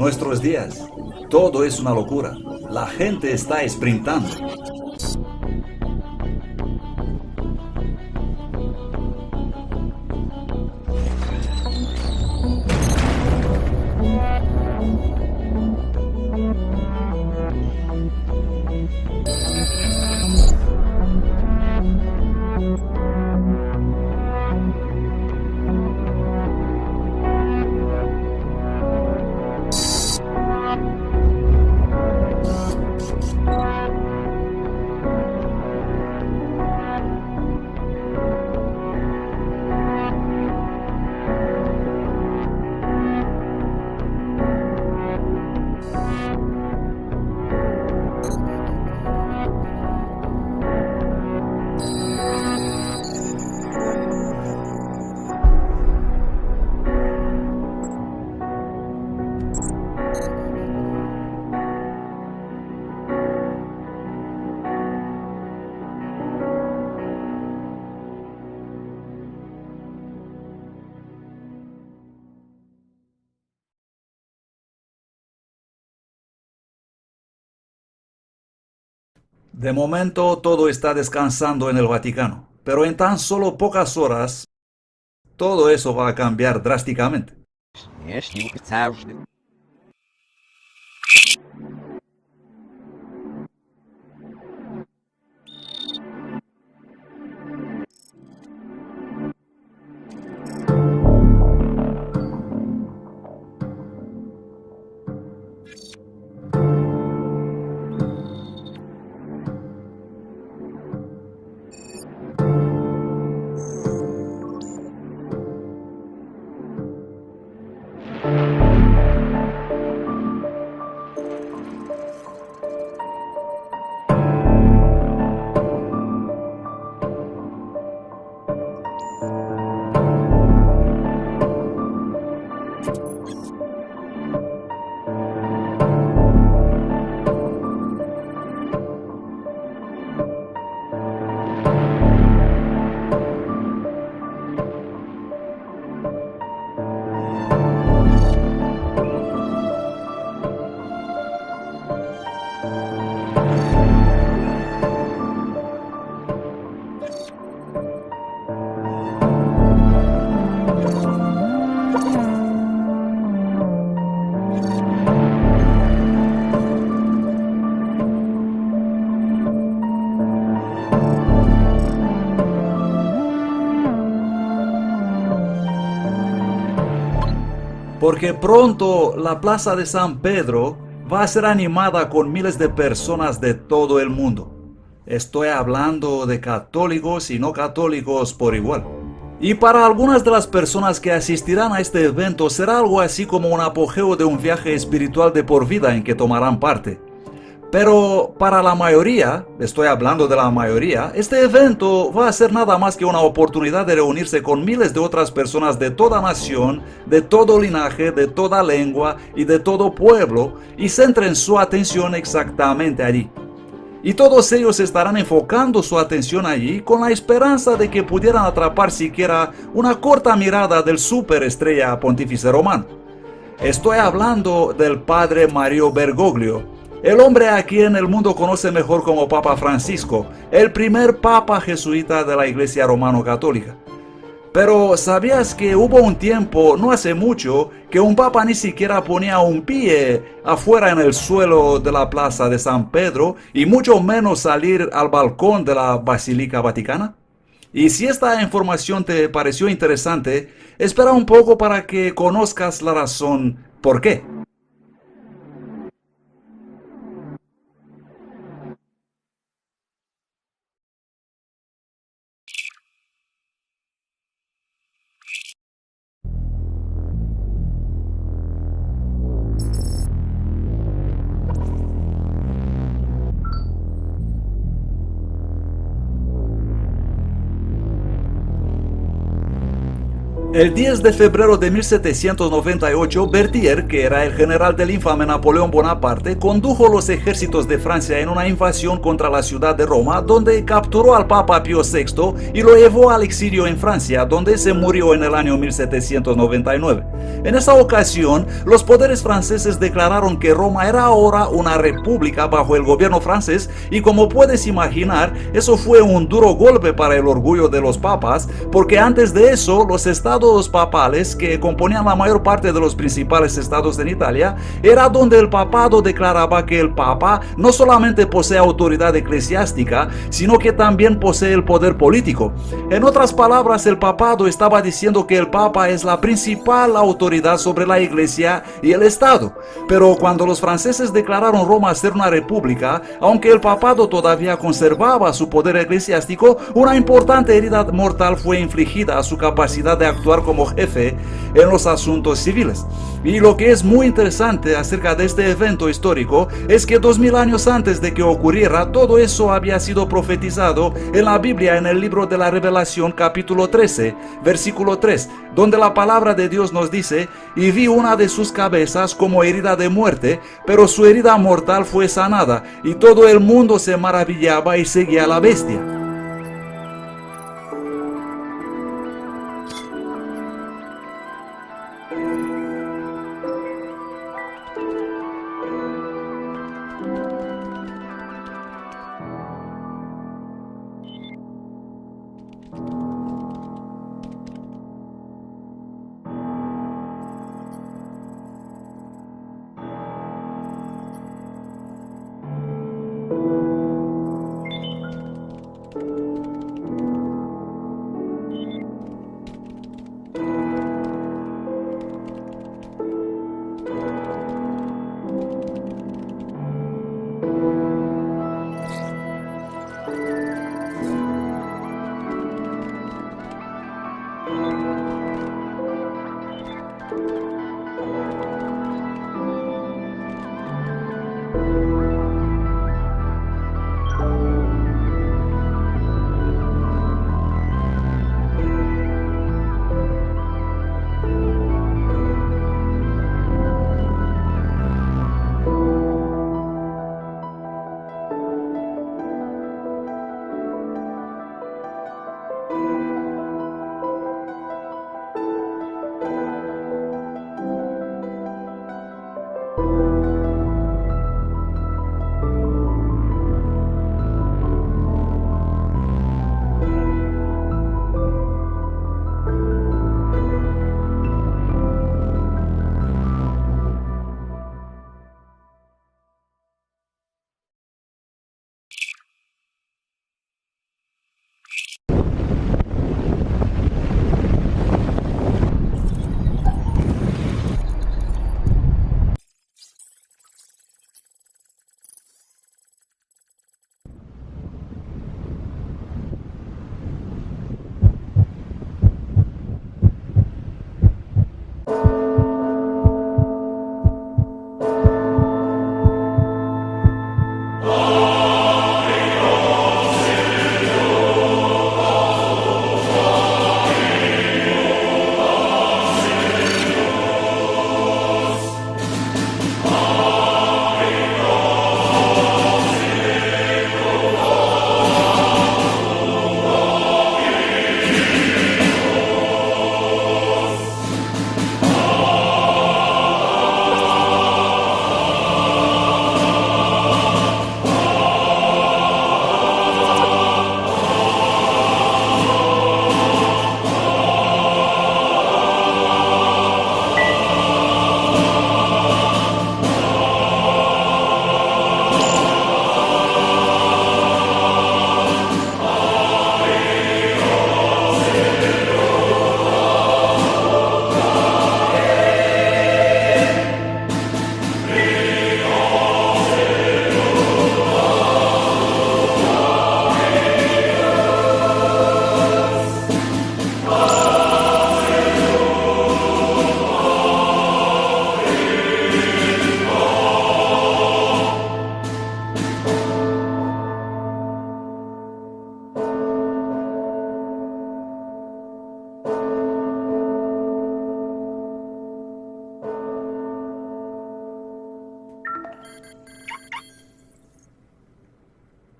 nuestros días, todo es una locura. La gente está sprintando. De momento todo está descansando en el Vaticano, pero en tan solo pocas horas todo eso va a cambiar drásticamente. Porque pronto la Plaza de San Pedro va a ser animada con miles de personas de todo el mundo. Estoy hablando de católicos y no católicos por igual. Y para algunas de las personas que asistirán a este evento será algo así como un apogeo de un viaje espiritual de por vida en que tomarán parte. Pero para la mayoría, estoy hablando de la mayoría, este evento va a ser nada más que una oportunidad de reunirse con miles de otras personas de toda nación, de todo linaje, de toda lengua y de todo pueblo, y centren su atención exactamente allí. Y todos ellos estarán enfocando su atención allí con la esperanza de que pudieran atrapar siquiera una corta mirada del superestrella pontífice romano. Estoy hablando del padre Mario Bergoglio, el hombre a quien el mundo conoce mejor como Papa Francisco, el primer papa jesuita de la Iglesia Romano-Católica. Pero ¿sabías que hubo un tiempo, no hace mucho, que un papa ni siquiera ponía un pie afuera en el suelo de la Plaza de San Pedro y mucho menos salir al balcón de la Basílica Vaticana? Y si esta información te pareció interesante, espera un poco para que conozcas la razón por qué. El 10 de febrero de 1798, Berthier, que era el general del infame Napoleón Bonaparte, condujo los ejércitos de Francia en una invasión contra la ciudad de Roma, donde capturó al Papa Pío VI y lo llevó al exilio en Francia, donde se murió en el año 1799. En esa ocasión, los poderes franceses declararon que Roma era ahora una república bajo el gobierno francés, y como puedes imaginar, eso fue un duro golpe para el orgullo de los papas, porque antes de eso, los estados papales, que componían la mayor parte de los principales estados en Italia, era donde el papado declaraba que el papa no solamente posee autoridad eclesiástica, sino que también posee el poder político. En otras palabras, el papado estaba diciendo que el papa es la principal autoridad sobre la iglesia y el estado. Pero cuando los franceses declararon Roma ser una república, aunque el papado todavía conservaba su poder eclesiástico, una importante herida mortal fue infligida a su capacidad de actuar como jefe en los asuntos civiles. Y lo que es muy interesante acerca de este evento histórico es que 2000 años antes de que ocurriera, todo eso había sido profetizado en la Biblia, en el libro de la Revelación capítulo 13, versículo 3, donde la palabra de Dios nos dice: y vi una de sus cabezas como herida de muerte, pero su herida mortal fue sanada, y todo el mundo se maravillaba y seguía a la bestia.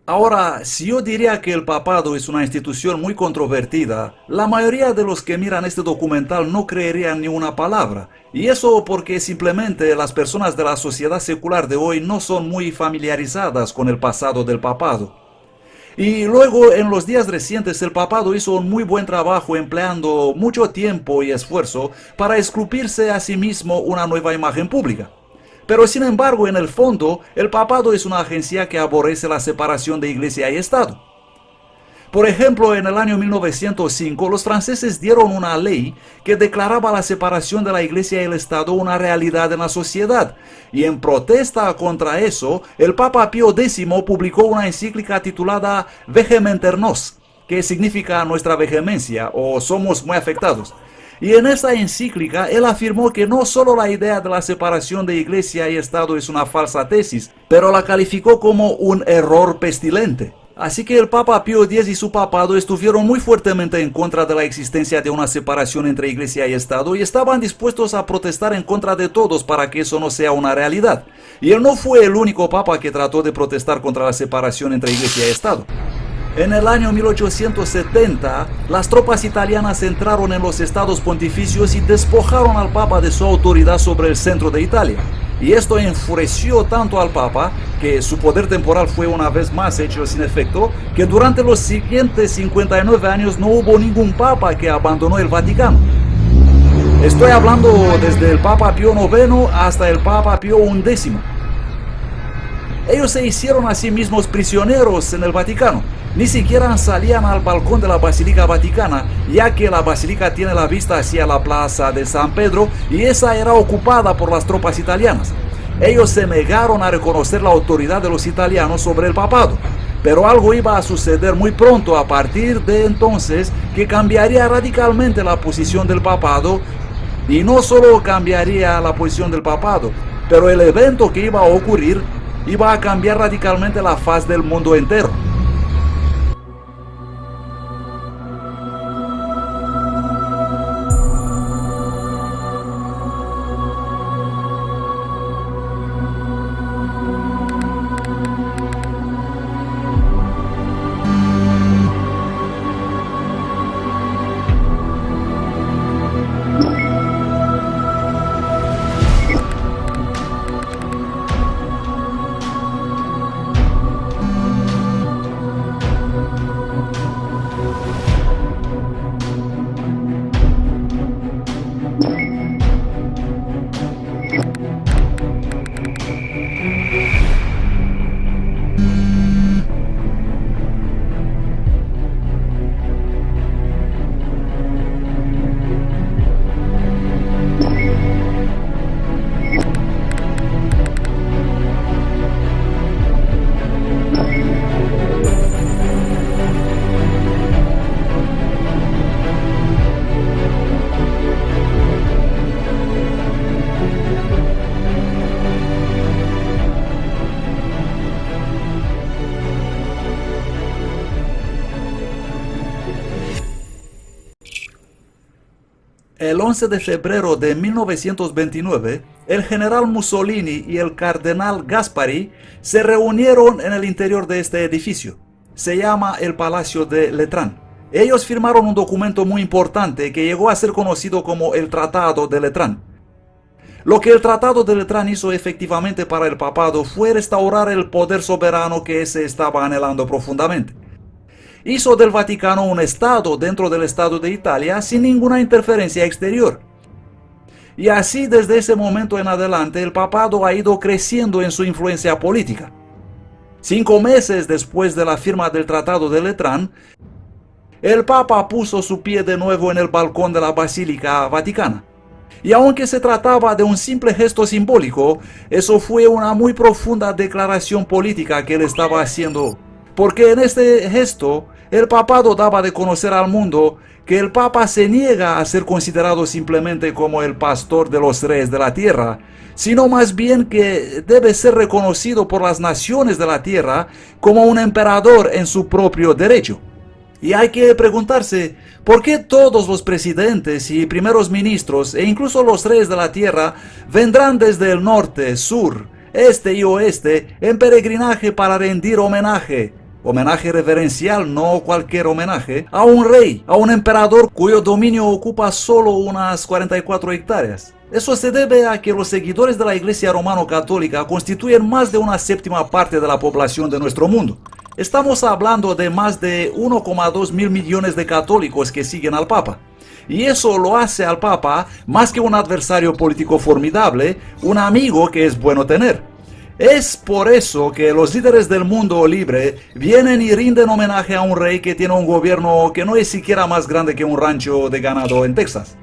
Ahora, si yo diría que el papado es una institución muy controvertida, la mayoría de los que miran este documental no creerían ni una palabra. Y eso porque simplemente las personas de la sociedad secular de hoy no son muy familiarizadas con el pasado del papado. Y luego, en los días recientes, el papado hizo un muy buen trabajo empleando mucho tiempo y esfuerzo para esculpirse a sí mismo una nueva imagen pública. Pero sin embargo, en el fondo, el papado es una agencia que aborrece la separación de iglesia y Estado. Por ejemplo, en el año 1905, los franceses dieron una ley que declaraba la separación de la iglesia y el Estado una realidad en la sociedad. Y en protesta contra eso, el Papa Pío X publicó una encíclica titulada Vehementer Nos, que significa nuestra vehemencia o somos muy afectados. Y en esa encíclica él afirmó que no solo la idea de la separación de iglesia y Estado es una falsa tesis, pero la calificó como un error pestilente. Así que el Papa Pío X y su papado estuvieron muy fuertemente en contra de la existencia de una separación entre iglesia y Estado y estaban dispuestos a protestar en contra de todos para que eso no sea una realidad. Y él no fue el único papa que trató de protestar contra la separación entre iglesia y Estado. En el año 1870, las tropas italianas entraron en los estados pontificios y despojaron al Papa de su autoridad sobre el centro de Italia. Y esto enfureció tanto al Papa, que su poder temporal fue una vez más hecho sin efecto, que durante los siguientes 59 años no hubo ningún Papa que abandonó el Vaticano. Estoy hablando desde el Papa Pío IX hasta el Papa Pío XI. Ellos se hicieron a sí mismos prisioneros en el Vaticano. Ni siquiera salían al balcón de la Basílica Vaticana, ya que la basílica tiene la vista hacia la plaza de San Pedro y esa era ocupada por las tropas italianas. Ellos se negaron a reconocer la autoridad de los italianos sobre el papado. Pero algo iba a suceder muy pronto a partir de entonces que cambiaría radicalmente la posición del papado. Y no solo cambiaría la posición del papado, pero el evento que iba a ocurrir iba a cambiar radicalmente la faz del mundo entero. El 11 de febrero de 1929, el general Mussolini y el cardenal Gaspari se reunieron en el interior de este edificio. Se llama el Palacio de Letrán. Ellos firmaron un documento muy importante que llegó a ser conocido como el Tratado de Letrán. Lo que el Tratado de Letrán hizo efectivamente para el papado fue restaurar el poder soberano que se estaba anhelando profundamente. Hizo del Vaticano un estado dentro del Estado de Italia sin ninguna interferencia exterior. Y así desde ese momento en adelante el papado ha ido creciendo en su influencia política. 5 meses después de la firma del Tratado de Letrán, el Papa puso su pie de nuevo en el balcón de la Basílica Vaticana. Y aunque se trataba de un simple gesto simbólico, eso fue una muy profunda declaración política que él estaba haciendo. Porque en este gesto, el papado daba de conocer al mundo que el Papa se niega a ser considerado simplemente como el pastor de los reyes de la tierra, sino más bien que debe ser reconocido por las naciones de la tierra como un emperador en su propio derecho. Y hay que preguntarse, ¿por qué todos los presidentes y primeros ministros e incluso los reyes de la tierra vendrán desde el norte, sur, este y oeste en peregrinaje para rendir homenaje Homenaje reverencial, no cualquier homenaje, a un rey, a un emperador cuyo dominio ocupa solo unas 44 hectáreas. Eso se debe a que los seguidores de la Iglesia Romano-Católica constituyen más de una séptima parte de la población de nuestro mundo. Estamos hablando de más de 1,2 mil millones de católicos que siguen al Papa. Y eso lo hace al Papa más que un adversario político formidable, un amigo que es bueno tener. Es por eso que los líderes del mundo libre vienen y rinden homenaje a un rey que tiene un gobierno que no es siquiera más grande que un rancho de ganado en Texas.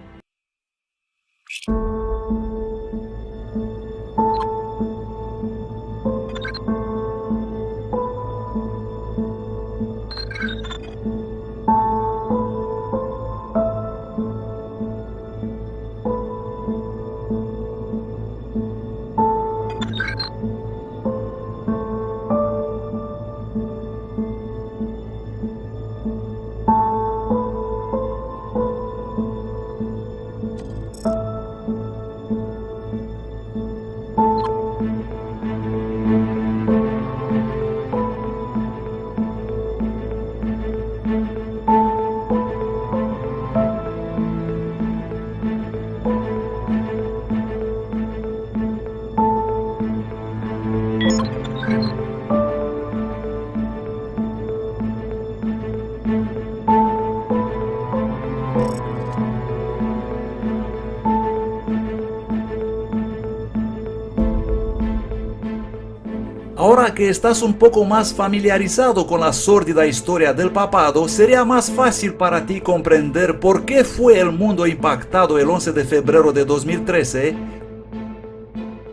Ahora que estás un poco más familiarizado con la sórdida historia del papado, sería más fácil para ti comprender por qué fue el mundo impactado el 11 de febrero de 2013,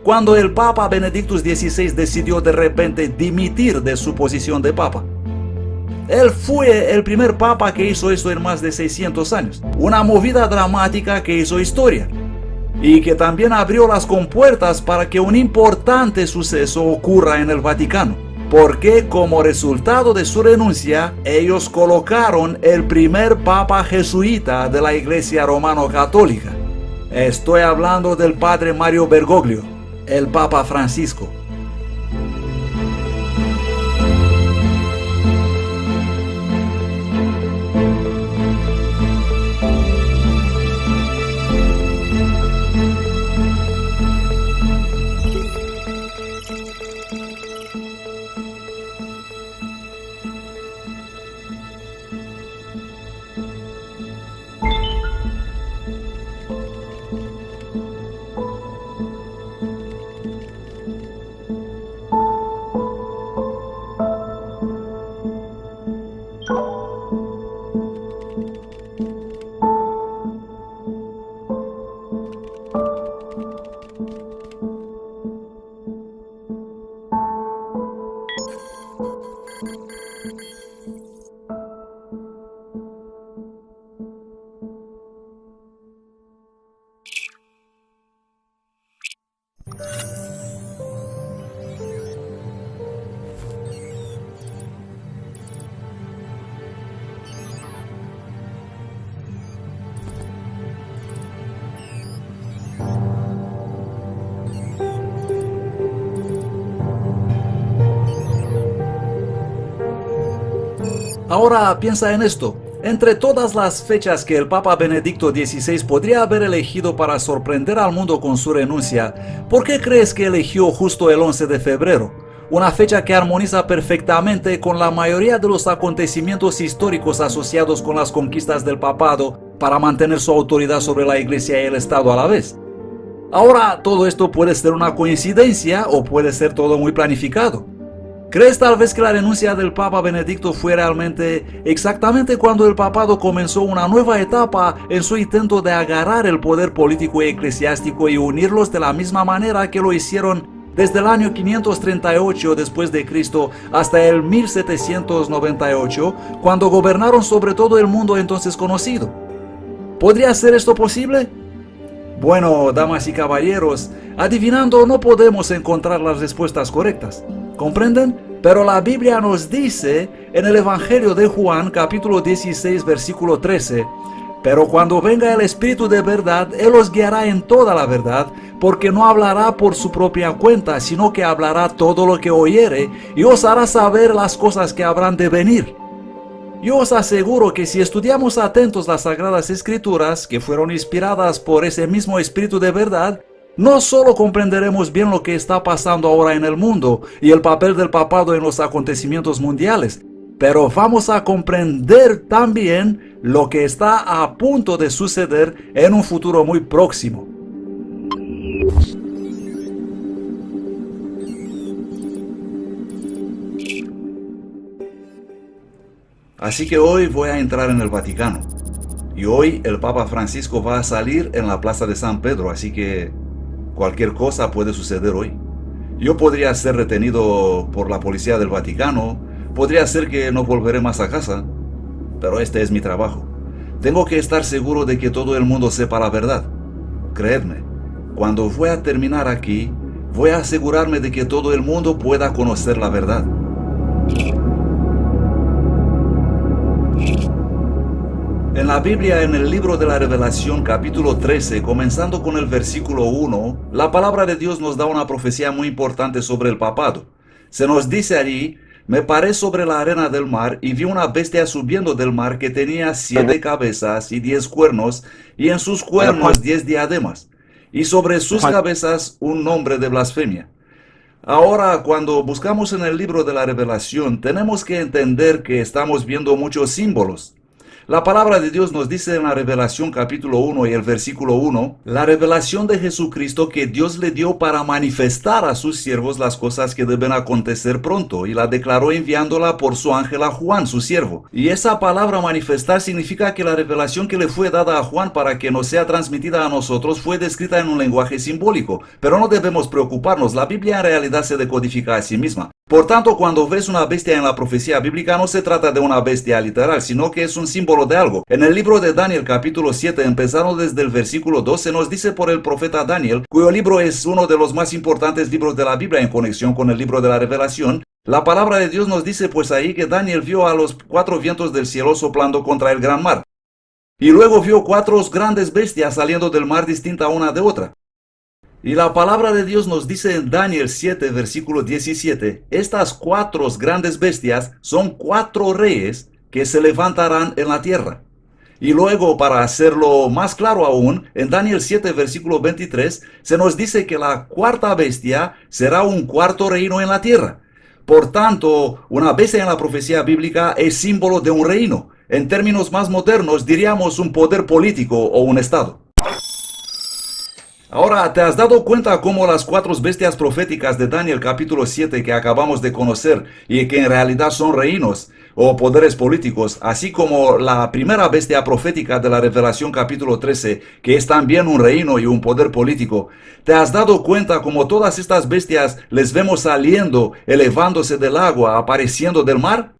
cuando el Papa Benedictus XVI decidió de repente dimitir de su posición de Papa. Él fue el primer Papa que hizo esto en más de 600 años, una movida dramática que hizo historia, y que también abrió las compuertas para que un importante suceso ocurra en el Vaticano, porque como resultado de su renuncia, ellos colocaron el primer papa jesuita de la Iglesia Romano-Católica. Estoy hablando del padre Mario Bergoglio, el Papa Francisco. Ahora piensa en esto. Entre todas las fechas que el Papa Benedicto XVI podría haber elegido para sorprender al mundo con su renuncia, ¿por qué crees que eligió justo el 11 de febrero? Una fecha que armoniza perfectamente con la mayoría de los acontecimientos históricos asociados con las conquistas del papado para mantener su autoridad sobre la Iglesia y el Estado a la vez. Ahora, todo esto puede ser una coincidencia o puede ser todo muy planificado. ¿Crees tal vez que la renuncia del Papa Benedicto fue realmente exactamente cuando el papado comenzó una nueva etapa en su intento de agarrar el poder político y eclesiástico y unirlos de la misma manera que lo hicieron desde el año 538 después de Cristo hasta el 1798, cuando gobernaron sobre todo el mundo entonces conocido? ¿Podría ser esto posible? Bueno, damas y caballeros, adivinando no podemos encontrar las respuestas correctas. ¿Comprenden? Pero la Biblia nos dice en el Evangelio de Juan, capítulo 16, versículo 13, Pero cuando venga el Espíritu de verdad, Él os guiará en toda la verdad, porque no hablará por su propia cuenta, sino que hablará todo lo que oyere, y os hará saber las cosas que habrán de venir. Yo os aseguro que si estudiamos atentos las Sagradas Escrituras, que fueron inspiradas por ese mismo Espíritu de verdad, no solo comprenderemos bien lo que está pasando ahora en el mundo y el papel del papado en los acontecimientos mundiales, pero vamos a comprender también lo que está a punto de suceder en un futuro muy próximo. Así que hoy voy a entrar en el Vaticano. Y hoy el Papa Francisco va a salir en la Plaza de San Pedro, así que cualquier cosa puede suceder hoy. Yo podría ser retenido por la policía del Vaticano, podría ser que no volveré más a casa, pero este es mi trabajo. Tengo que estar seguro de que todo el mundo sepa la verdad. Creedme, cuando voy a terminar aquí, voy a asegurarme de que todo el mundo pueda conocer la verdad. En la Biblia, en el libro de la Revelación, capítulo 13, comenzando con el versículo 1, la palabra de Dios nos da una profecía muy importante sobre el papado. Se nos dice allí: me paré sobre la arena del mar y vi una bestia subiendo del mar que tenía 7 cabezas y 10 cuernos, y en sus cuernos 10 diademas, y sobre sus cabezas un nombre de blasfemia. Ahora, cuando buscamos en el libro de la Revelación, tenemos que entender que estamos viendo muchos símbolos. La palabra de Dios nos dice en la Revelación capítulo 1 y el versículo 1, la revelación de Jesucristo que Dios le dio para manifestar a sus siervos las cosas que deben acontecer pronto, y la declaró enviándola por su ángel a Juan, su siervo. Y esa palabra manifestar significa que la revelación que le fue dada a Juan para que nos sea transmitida a nosotros fue descrita en un lenguaje simbólico. Pero no debemos preocuparnos, la Biblia en realidad se decodifica a sí misma. Por tanto, cuando ves una bestia en la profecía bíblica, no se trata de una bestia literal, sino que es un símbolo de algo. En el libro de Daniel capítulo 7, empezando desde el versículo 2, se nos dice por el profeta Daniel, cuyo libro es uno de los más importantes libros de la Biblia en conexión con el libro de la Revelación. La palabra de Dios nos dice pues ahí que Daniel vio a los 4 vientos del cielo soplando contra el gran mar. Y luego vio 4 grandes bestias saliendo del mar distinta una de otra. Y la palabra de Dios nos dice en Daniel 7, versículo 17, estas 4 grandes bestias son 4 reyes que se levantarán en la tierra. Y luego, para hacerlo más claro aún, en Daniel 7, versículo 23, se nos dice que la 4ª bestia será un 4º reino en la tierra. Por tanto, una bestia en la profecía bíblica es símbolo de un reino. En términos más modernos, diríamos un poder político o un estado. Ahora, ¿te has dado cuenta cómo las 4 bestias proféticas de Daniel capítulo 7 que acabamos de conocer y que en realidad son reinos o poderes políticos, así como la primera bestia profética de la Revelación capítulo 13, que es también un reino y un poder político? ¿Te has dado cuenta cómo todas estas bestias les vemos saliendo, elevándose del agua, apareciendo del mar?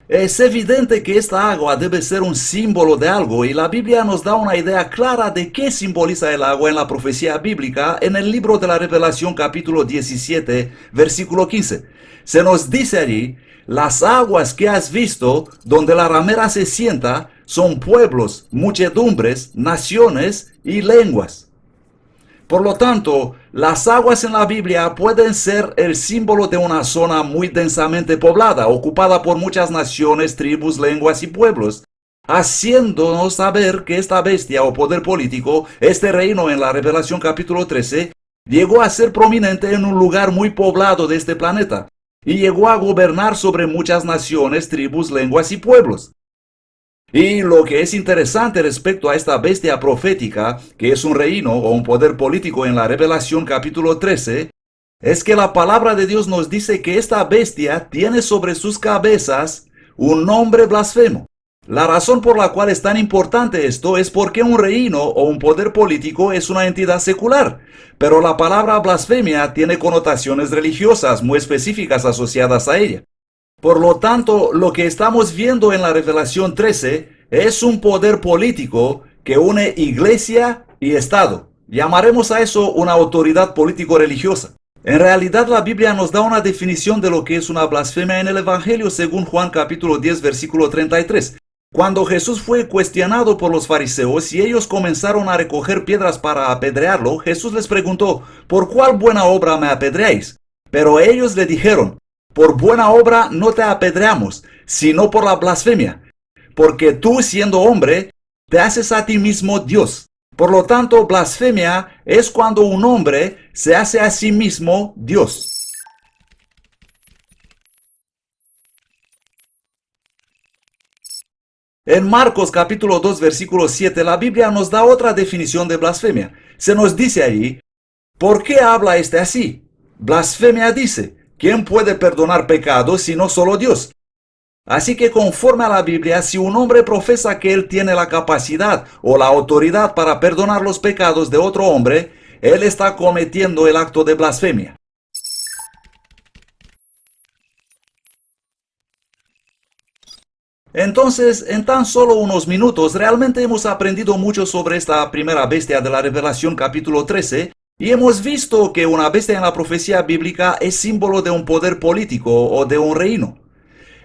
Es evidente que esta agua debe ser un símbolo de algo, y la Biblia nos da una idea clara de qué simboliza el agua en la profecía bíblica en el libro de la Revelación capítulo 17, versículo 15. Se nos dice allí: las aguas que has visto, donde la ramera se sienta, son pueblos, muchedumbres, naciones y lenguas. Por lo tanto, las aguas en la Biblia pueden ser el símbolo de una zona muy densamente poblada, ocupada por muchas naciones, tribus, lenguas y pueblos, haciéndonos saber que esta bestia o poder político, este reino en la Revelación capítulo 13, llegó a ser prominente en un lugar muy poblado de este planeta, y llegó a gobernar sobre muchas naciones, tribus, lenguas y pueblos. Y lo que es interesante respecto a esta bestia profética, que es un reino o un poder político en la Revelación capítulo 13, es que la palabra de Dios nos dice que esta bestia tiene sobre sus cabezas un nombre blasfemo. La razón por la cual es tan importante esto es porque un reino o un poder político es una entidad secular, pero la palabra blasfemia tiene connotaciones religiosas muy específicas asociadas a ella. Por lo tanto, lo que estamos viendo en la Revelación 13 es un poder político que une iglesia y Estado. Llamaremos a eso una autoridad político-religiosa. En realidad, la Biblia nos da una definición de lo que es una blasfemia en el Evangelio según Juan capítulo 10, versículo 33. Cuando Jesús fue cuestionado por los fariseos y ellos comenzaron a recoger piedras para apedrearlo, Jesús les preguntó, ¿por cuál buena obra me apedreáis? Pero ellos le dijeron, por buena obra no te apedreamos, sino por la blasfemia, porque tú, siendo hombre, te haces a ti mismo Dios. Por lo tanto, blasfemia es cuando un hombre se hace a sí mismo Dios. En Marcos capítulo 2 versículo 7 la Biblia nos da otra definición de blasfemia. Se nos dice allí, ¿por qué habla este así? Blasfemia dice, ¿quién puede perdonar pecados sino solo Dios? Así que conforme a la Biblia, si un hombre profesa que él tiene la capacidad o la autoridad para perdonar los pecados de otro hombre, él está cometiendo el acto de blasfemia. Entonces, en tan solo unos minutos, realmente hemos aprendido mucho sobre esta primera bestia de la Revelación capítulo 13, y hemos visto que una bestia en la profecía bíblica es símbolo de un poder político o de un reino.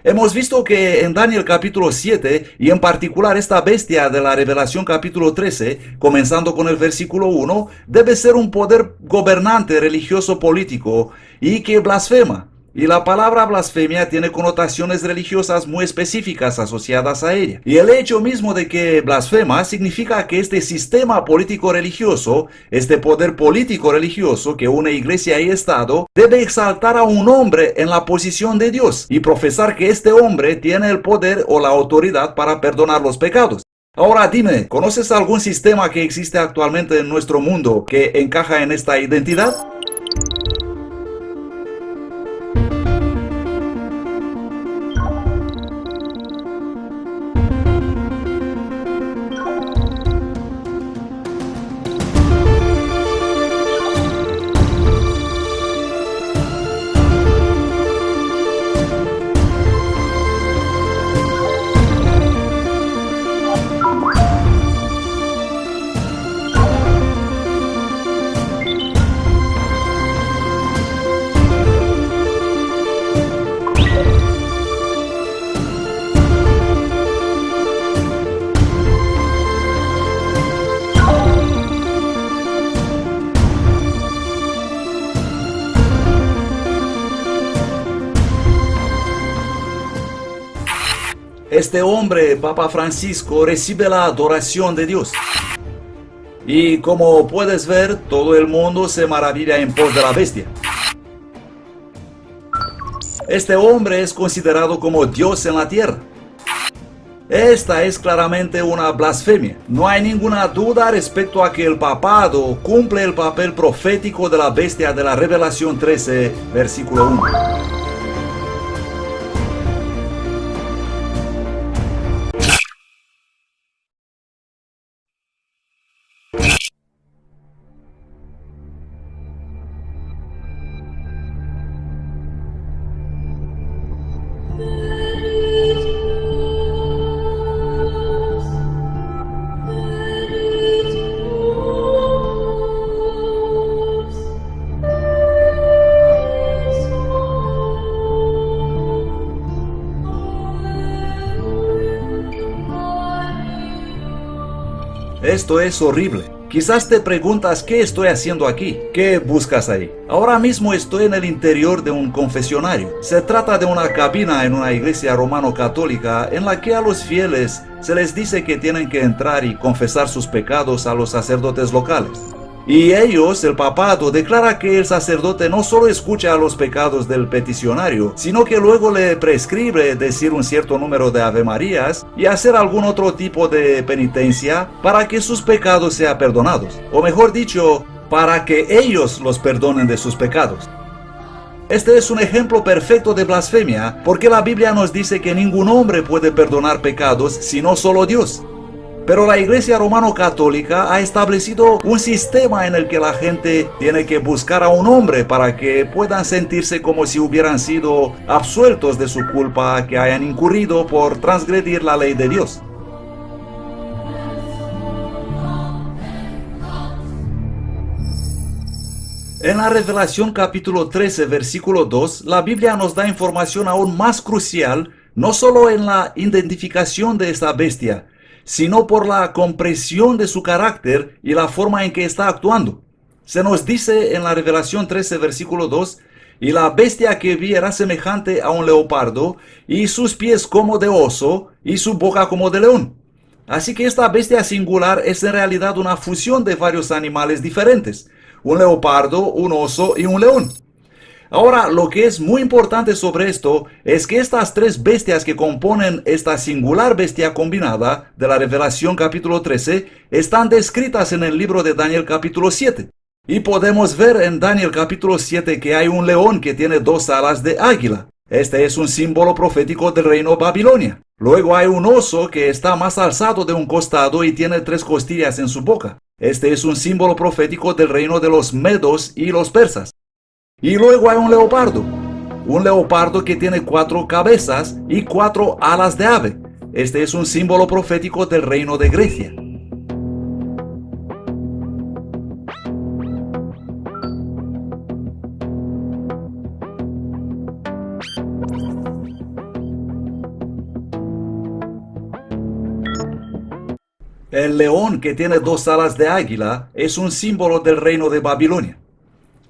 Hemos visto que en Daniel capítulo 7, y en particular esta bestia de la Revelación capítulo 13, comenzando con el versículo 1, debe ser un poder gobernante religioso político y que blasfema. Y la palabra blasfemia tiene connotaciones religiosas muy específicas asociadas a ella. Y el hecho mismo de que blasfema significa que este sistema político religioso, este poder político religioso que une iglesia y Estado, debe exaltar a un hombre en la posición de Dios y profesar que este hombre tiene el poder o la autoridad para perdonar los pecados. Ahora dime, ¿conoces algún sistema que existe actualmente en nuestro mundo que encaja en esta identidad? Este hombre, Papa Francisco, recibe la adoración de Dios. Y como puedes ver, todo el mundo se maravilla en pos de la bestia. Este hombre es considerado como Dios en la tierra. Esta es claramente una blasfemia. No hay ninguna duda respecto a que el papado cumple el papel profético de la bestia de la Revelación 13, versículo 1. Esto es horrible. Quizás te preguntas qué estoy haciendo aquí, qué buscas ahí. Ahora mismo estoy en el interior de un confesionario. Se trata de una cabina en una iglesia romano-católica en la que a los fieles se les dice que tienen que entrar y confesar sus pecados a los sacerdotes locales. Y ellos, el papado, declara que el sacerdote no solo escucha los pecados del peticionario, sino que luego le prescribe decir un cierto número de avemarías y hacer algún otro tipo de penitencia para que sus pecados sean perdonados. O mejor dicho, para que ellos los perdonen de sus pecados. Este es un ejemplo perfecto de blasfemia, porque la Biblia nos dice que ningún hombre puede perdonar pecados sino solo Dios. Pero la Iglesia Romano-Católica ha establecido un sistema en el que la gente tiene que buscar a un hombre para que puedan sentirse como si hubieran sido absueltos de su culpa que hayan incurrido por transgredir la ley de Dios. En la Revelación capítulo 13, versículo 2, la Biblia nos da información aún más crucial no solo en la identificación de esta bestia, sino por la comprensión de su carácter y la forma en que está actuando. Se nos dice en la Revelación 13, versículo 2, y la bestia que vi era semejante a un leopardo, y sus pies como de oso, y su boca como de león. Así que esta bestia singular es en realidad una fusión de varios animales diferentes, un leopardo, un oso y un león. Ahora, lo que es muy importante sobre esto es que estas tres bestias que componen esta singular bestia combinada de la Revelación capítulo 13 están descritas en el libro de Daniel capítulo 7. Y podemos ver en Daniel capítulo 7 que hay un león que tiene dos alas de águila. Este es un símbolo profético del reino Babilonia. Luego hay un oso que está más alzado de un costado y tiene tres costillas en su boca. Este es un símbolo profético del reino de los medos y los persas. Y luego hay un leopardo que tiene cuatro cabezas y cuatro alas de ave. Este es un símbolo profético del reino de Grecia. El león que tiene dos alas de águila es un símbolo del reino de Babilonia.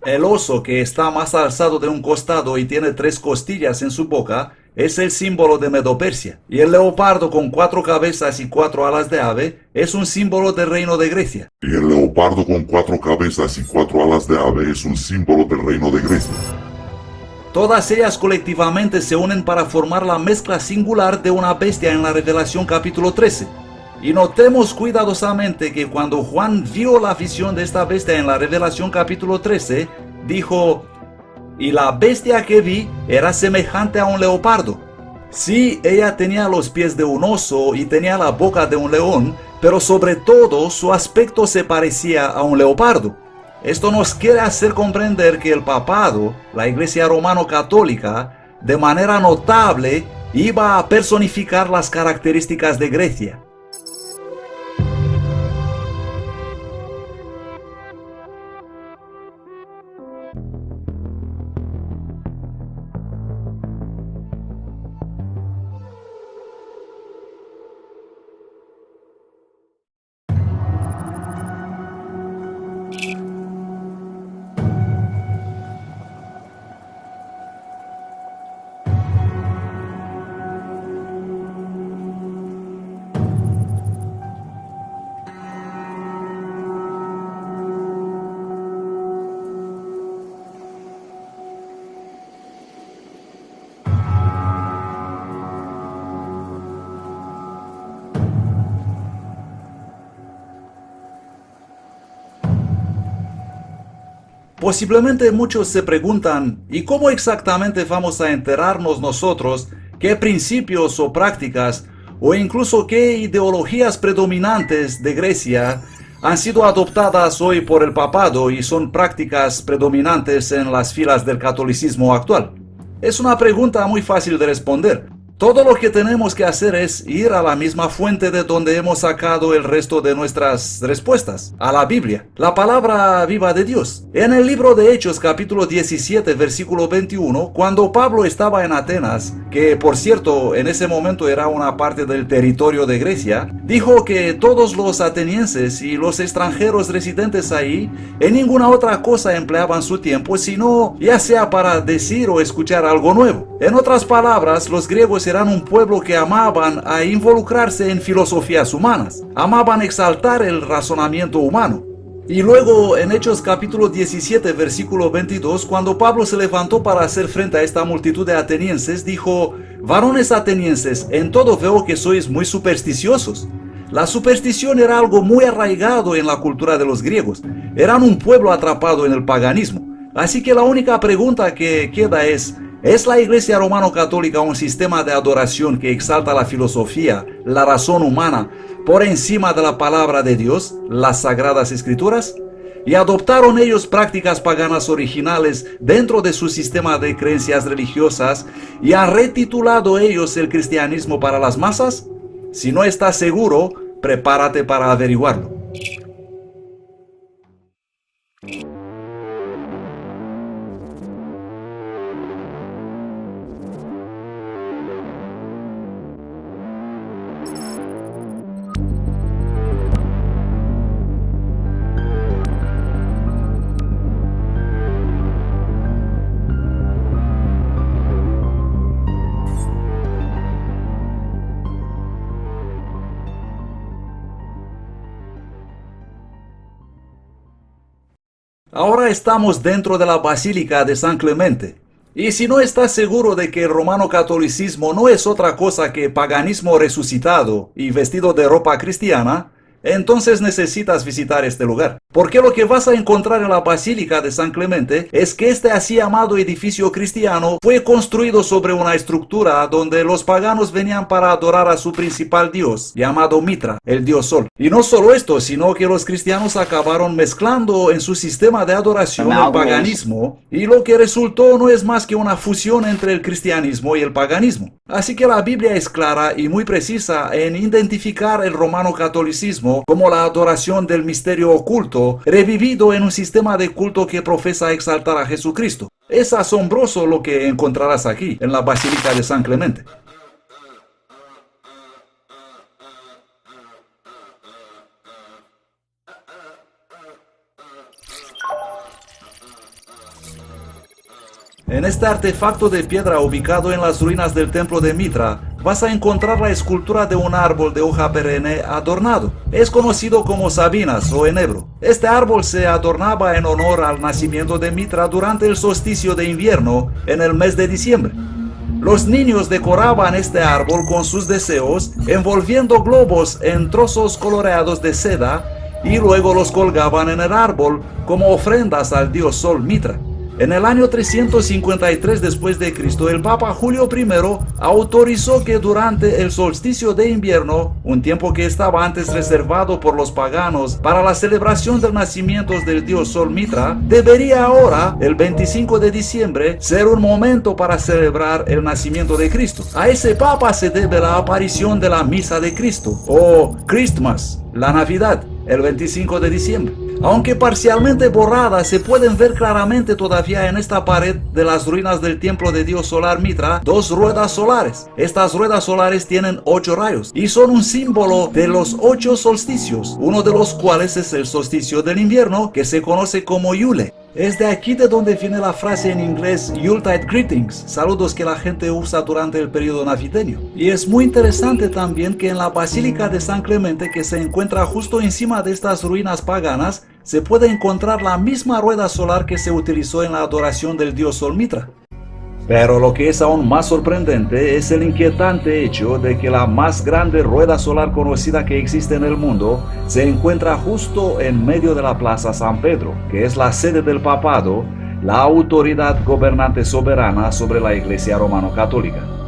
El oso que está más alzado de un costado y tiene tres costillas en su boca es el símbolo de Medo-Persia. Y el leopardo con cuatro cabezas y cuatro alas de ave es un símbolo del reino de Grecia. Y el leopardo con cuatro cabezas y cuatro alas de ave es un símbolo del reino de Grecia. Todas ellas colectivamente se unen para formar la mezcla singular de una bestia en la Revelación capítulo 13. Y notemos cuidadosamente que cuando Juan vio la visión de esta bestia en la Revelación capítulo 13, dijo, y la bestia que vi era semejante a un leopardo. Sí, ella tenía los pies de un oso y tenía la boca de un león, pero sobre todo su aspecto se parecía a un leopardo. Esto nos quiere hacer comprender que el papado, la Iglesia romano-católica, de manera notable, iba a personificar las características de Grecia. Posiblemente muchos se preguntan, ¿y cómo exactamente vamos a enterarnos nosotros qué principios o prácticas o incluso qué ideologías predominantes de Grecia han sido adoptadas hoy por el papado y son prácticas predominantes en las filas del catolicismo actual? Es una pregunta muy fácil de responder. Todo lo que tenemos que hacer es ir a la misma fuente de donde hemos sacado el resto de nuestras respuestas, a la Biblia, la palabra viva de Dios. En el libro de Hechos capítulo 17 versículo 21, cuando Pablo estaba en Atenas, que por cierto en ese momento era una parte del territorio de Grecia, dijo que todos los atenienses y los extranjeros residentes ahí en ninguna otra cosa empleaban su tiempo sino ya sea para decir o escuchar algo nuevo. En otras palabras, los griegos eran un pueblo que amaban a involucrarse en filosofías humanas, amaban exaltar el razonamiento humano. Y luego en Hechos capítulo 17 versículo 22, cuando Pablo se levantó para hacer frente a esta multitud de atenienses, dijo, varones atenienses, en todo veo que sois muy supersticiosos. La superstición era algo muy arraigado en la cultura de los griegos, eran un pueblo atrapado en el paganismo. Así que la única pregunta que queda ¿es la Iglesia romano-católica un sistema de adoración que exalta la filosofía, la razón humana, por encima de la palabra de Dios, las Sagradas Escrituras? ¿Y adoptaron ellos prácticas paganas originales dentro de su sistema de creencias religiosas y han retitulado ellos el cristianismo para las masas? Si no estás seguro, prepárate para averiguarlo. Ahora estamos dentro de la Basílica de San Clemente. Y si no estás seguro de que el romano catolicismo no es otra cosa que paganismo resucitado y vestido de ropa cristiana, entonces necesitas visitar este lugar. Porque lo que vas a encontrar en la Basílica de San Clemente es que este así llamado edificio cristiano fue construido sobre una estructura donde los paganos venían para adorar a su principal dios, llamado Mitra, el dios Sol. Y no solo esto, sino que los cristianos acabaron mezclando en su sistema de adoración el paganismo, y lo que resultó no es más que una fusión entre el cristianismo y el paganismo. Así que la Biblia es clara y muy precisa en identificar el romano catolicismo como la adoración del misterio oculto revivido en un sistema de culto que profesa exaltar a Jesucristo. Es asombroso lo que encontrarás aquí, en la Basílica de San Clemente. En este artefacto de piedra ubicado en las ruinas del templo de Mitra, vas a encontrar la escultura de un árbol de hoja perenne adornado. Es conocido como sabinas o enebro. Este árbol se adornaba en honor al nacimiento de Mitra durante el solsticio de invierno en el mes de diciembre. Los niños decoraban este árbol con sus deseos, envolviendo globos en trozos coloreados de seda y luego los colgaban en el árbol como ofrendas al dios Sol Mitra. En el año 353 después de Cristo, el Papa Julio I autorizó que durante el solsticio de invierno, un tiempo que estaba antes reservado por los paganos para la celebración del nacimiento del dios Sol Mitra, debería ahora, el 25 de diciembre, ser un momento para celebrar el nacimiento de Cristo. A ese Papa se debe la aparición de la Misa de Cristo, o Christmas, la Navidad, el 25 de diciembre. Aunque parcialmente borradas, se pueden ver claramente todavía en esta pared de las ruinas del templo de dios solar Mitra dos ruedas solares. Estas ruedas solares tienen 8 rayos y son un símbolo de los 8 solsticios, uno de los cuales es el solsticio del invierno, que se conoce como Yule. Es de aquí de donde viene la frase en inglés Yuletide Greetings, saludos que la gente usa durante el periodo navideño. Y es muy interesante también que en la Basílica de San Clemente, que se encuentra justo encima de estas ruinas paganas, se puede encontrar la misma rueda solar que se utilizó en la adoración del dios Sol Mitra. Pero lo que es aún más sorprendente es el inquietante hecho de que la más grande rueda solar conocida que existe en el mundo se encuentra justo en medio de la Plaza San Pedro, que es la sede del papado, la autoridad gobernante soberana sobre la Iglesia romano-católica.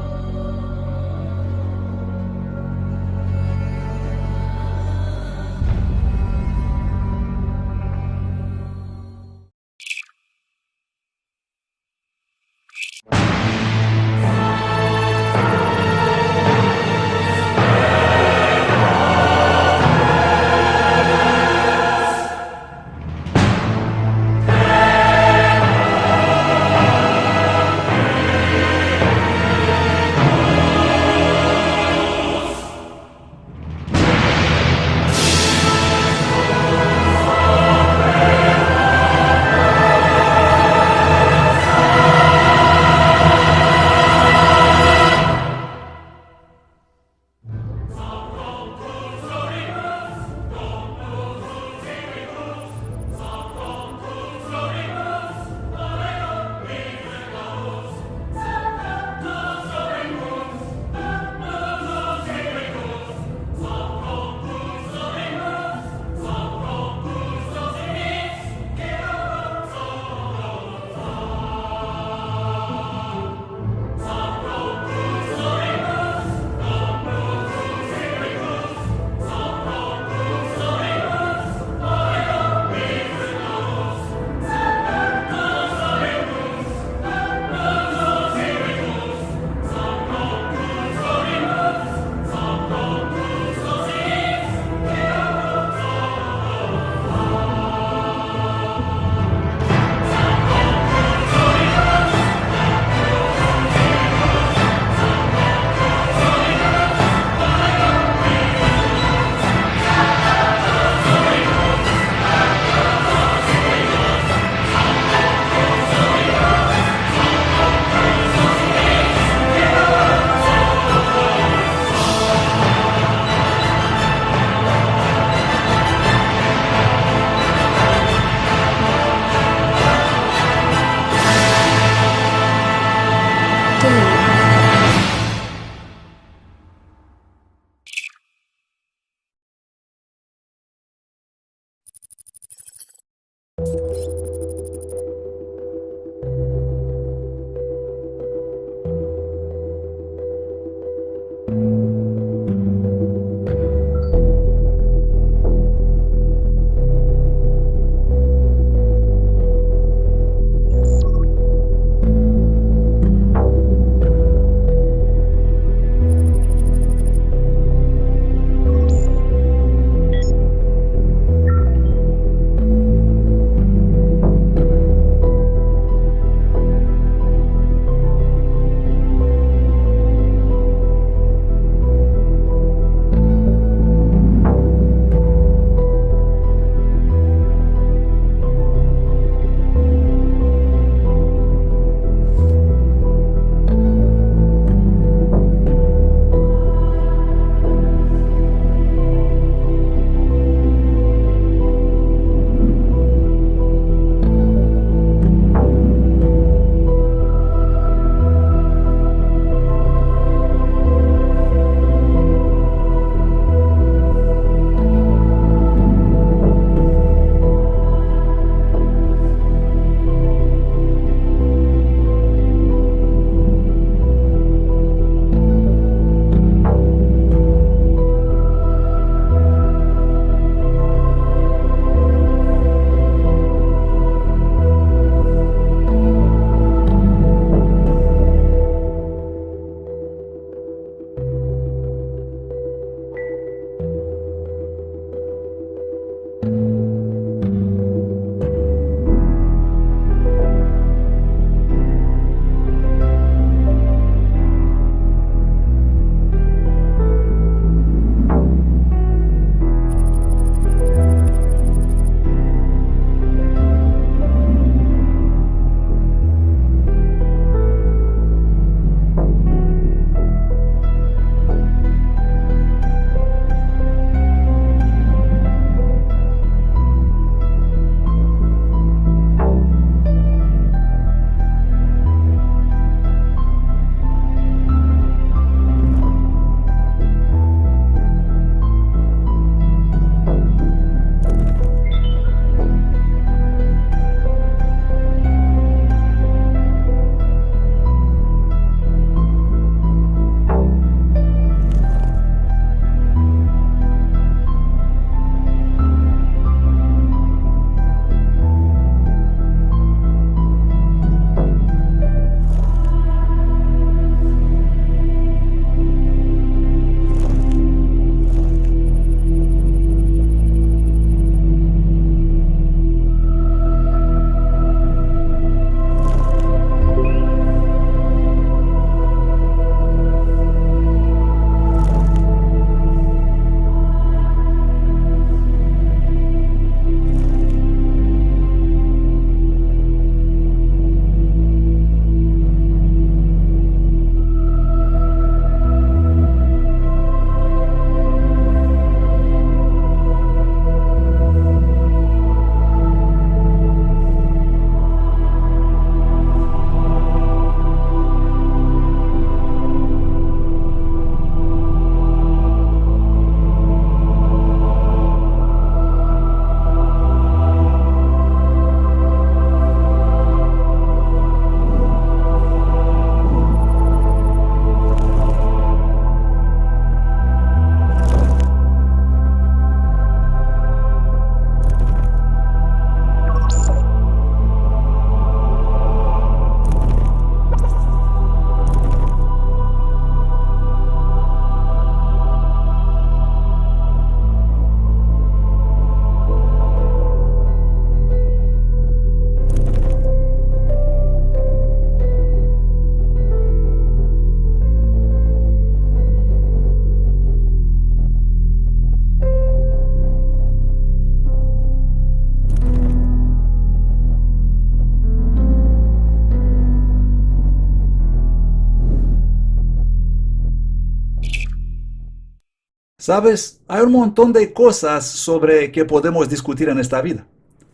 Sabes, hay un montón de cosas sobre que podemos discutir en esta vida.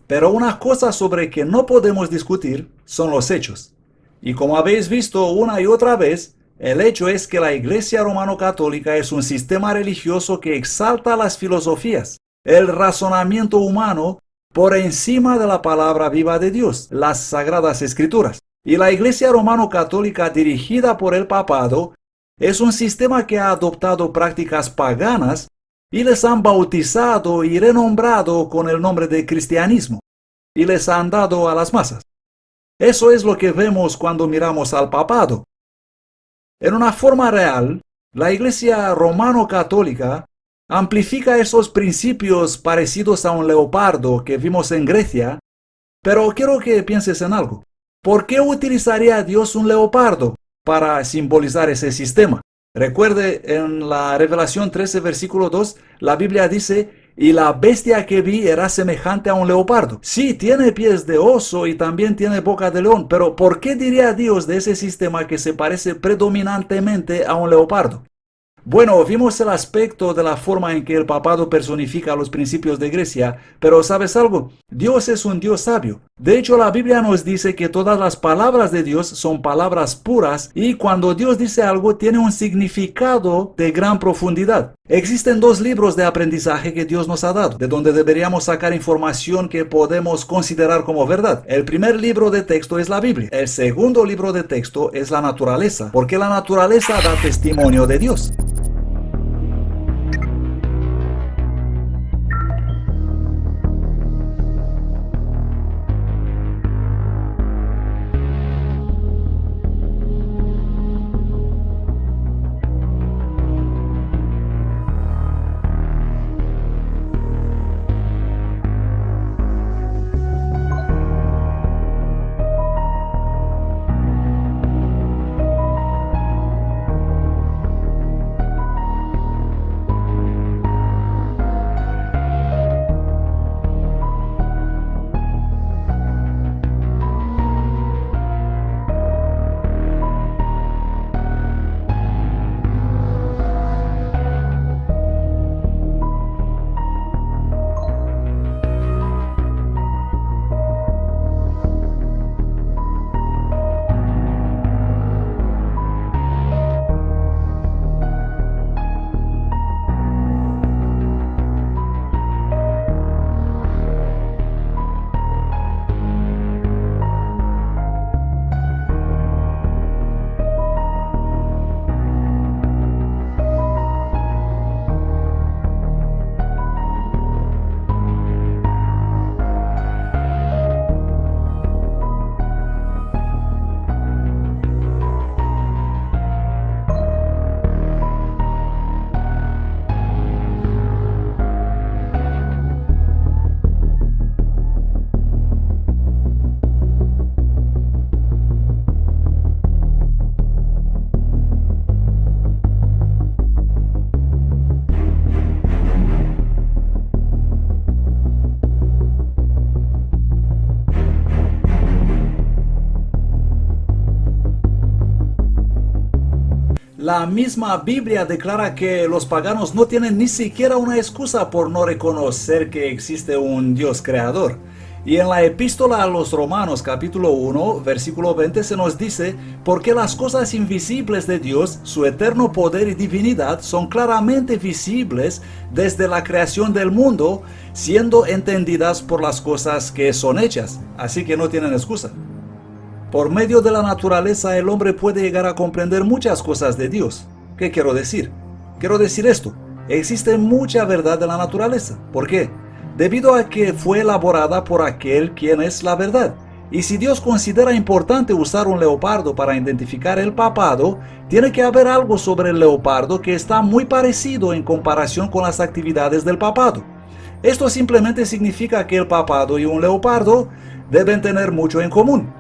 Pero una cosa sobre que no podemos discutir son los hechos. Y como habéis visto una y otra vez, el hecho es que la Iglesia Romano-Católica es un sistema religioso que exalta las filosofías, el razonamiento humano, por encima de la palabra viva de Dios, las Sagradas Escrituras. Y la Iglesia Romano-Católica dirigida por el papado es un sistema que ha adoptado prácticas paganas y les han bautizado y renombrado con el nombre de cristianismo, y les han dado a las masas. Eso es lo que vemos cuando miramos al papado. En una forma real, la Iglesia romano-católica amplifica esos principios parecidos a un leopardo que vimos en Grecia, pero quiero que pienses en algo. ¿Por qué utilizaría Dios un leopardo para simbolizar ese sistema? Recuerde, en la Revelación 13, versículo 2, la Biblia dice, y la bestia que vi era semejante a un leopardo. Sí, tiene pies de oso y también tiene boca de león, pero ¿por qué diría Dios de ese sistema que se parece predominantemente a un leopardo? Bueno, vimos el aspecto de la forma en que el papado personifica los principios de Grecia, pero ¿sabes algo? Dios es un Dios sabio. De hecho, la Biblia nos dice que todas las palabras de Dios son palabras puras y cuando Dios dice algo tiene un significado de gran profundidad. Existen dos libros de aprendizaje que Dios nos ha dado, de donde deberíamos sacar información que podemos considerar como verdad. El primer libro de texto es la Biblia. El segundo libro de texto es la naturaleza, porque la naturaleza da testimonio de Dios. La misma Biblia declara que los paganos no tienen ni siquiera una excusa por no reconocer que existe un Dios creador. Y en la epístola a los Romanos capítulo 1, versículo 20 se nos dice, porque las cosas invisibles de Dios, su eterno poder y divinidad, son claramente visibles desde la creación del mundo, siendo entendidas por las cosas que son hechas. Así que no tienen excusa. Por medio de la naturaleza el hombre puede llegar a comprender muchas cosas de Dios. ¿Qué quiero decir? Quiero decir esto. Existe mucha verdad de la naturaleza. ¿Por qué? Debido a que fue elaborada por aquel quien es la verdad. Y si Dios considera importante usar un leopardo para identificar el papado, tiene que haber algo sobre el leopardo que está muy parecido en comparación con las actividades del papado. Esto simplemente significa que el papado y un leopardo deben tener mucho en común.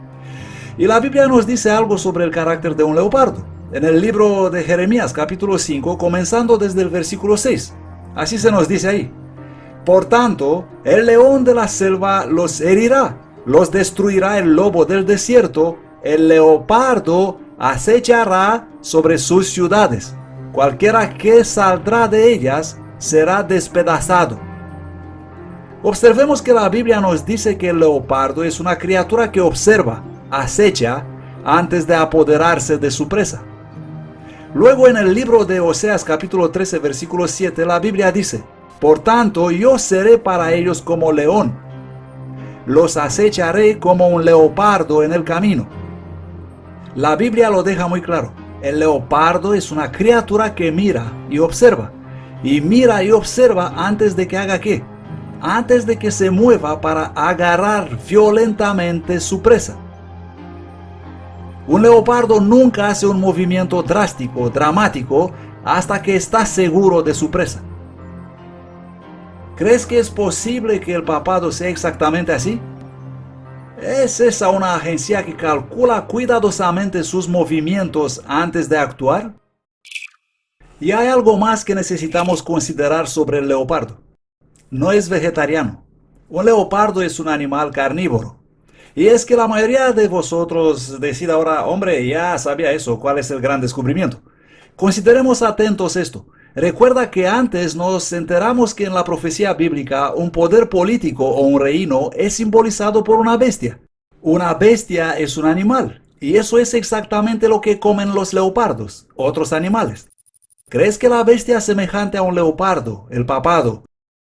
Y la Biblia nos dice algo sobre el carácter de un leopardo. En el libro de Jeremías capítulo 5, comenzando desde el versículo 6. Así se nos dice ahí. Por tanto, el león de la selva los herirá, los destruirá el lobo del desierto, el leopardo acechará sobre sus ciudades. Cualquiera que saldrá de ellas será despedazado. Observemos que la Biblia nos dice que el leopardo es una criatura que observa, acecha, antes de apoderarse de su presa. Luego en el libro de Oseas capítulo 13 versículo 7 la Biblia dice: por tanto yo seré para ellos como león, los acecharé como un leopardo en el camino. La Biblia lo deja muy claro. El leopardo es una criatura que mira y observa. Y mira y observa antes de que haga ¿qué? Antes de que se mueva para agarrar violentamente su presa. Un leopardo nunca hace un movimiento drástico, dramático, hasta que está seguro de su presa. ¿Crees que es posible que el papado sea exactamente así? ¿Es esa una agencia que calcula cuidadosamente sus movimientos antes de actuar? Y hay algo más que necesitamos considerar sobre el leopardo. No es vegetariano. Un leopardo es un animal carnívoro. Y es que la mayoría de vosotros decida ahora, hombre, ya sabía eso, ¿cuál es el gran descubrimiento? Consideremos atentos esto. Recuerda que antes nos enteramos que en la profecía bíblica un poder político o un reino es simbolizado por una bestia. Una bestia es un animal, y eso es exactamente lo que comen los leopardos, otros animales. ¿Crees que la bestia semejante a un leopardo, el papado,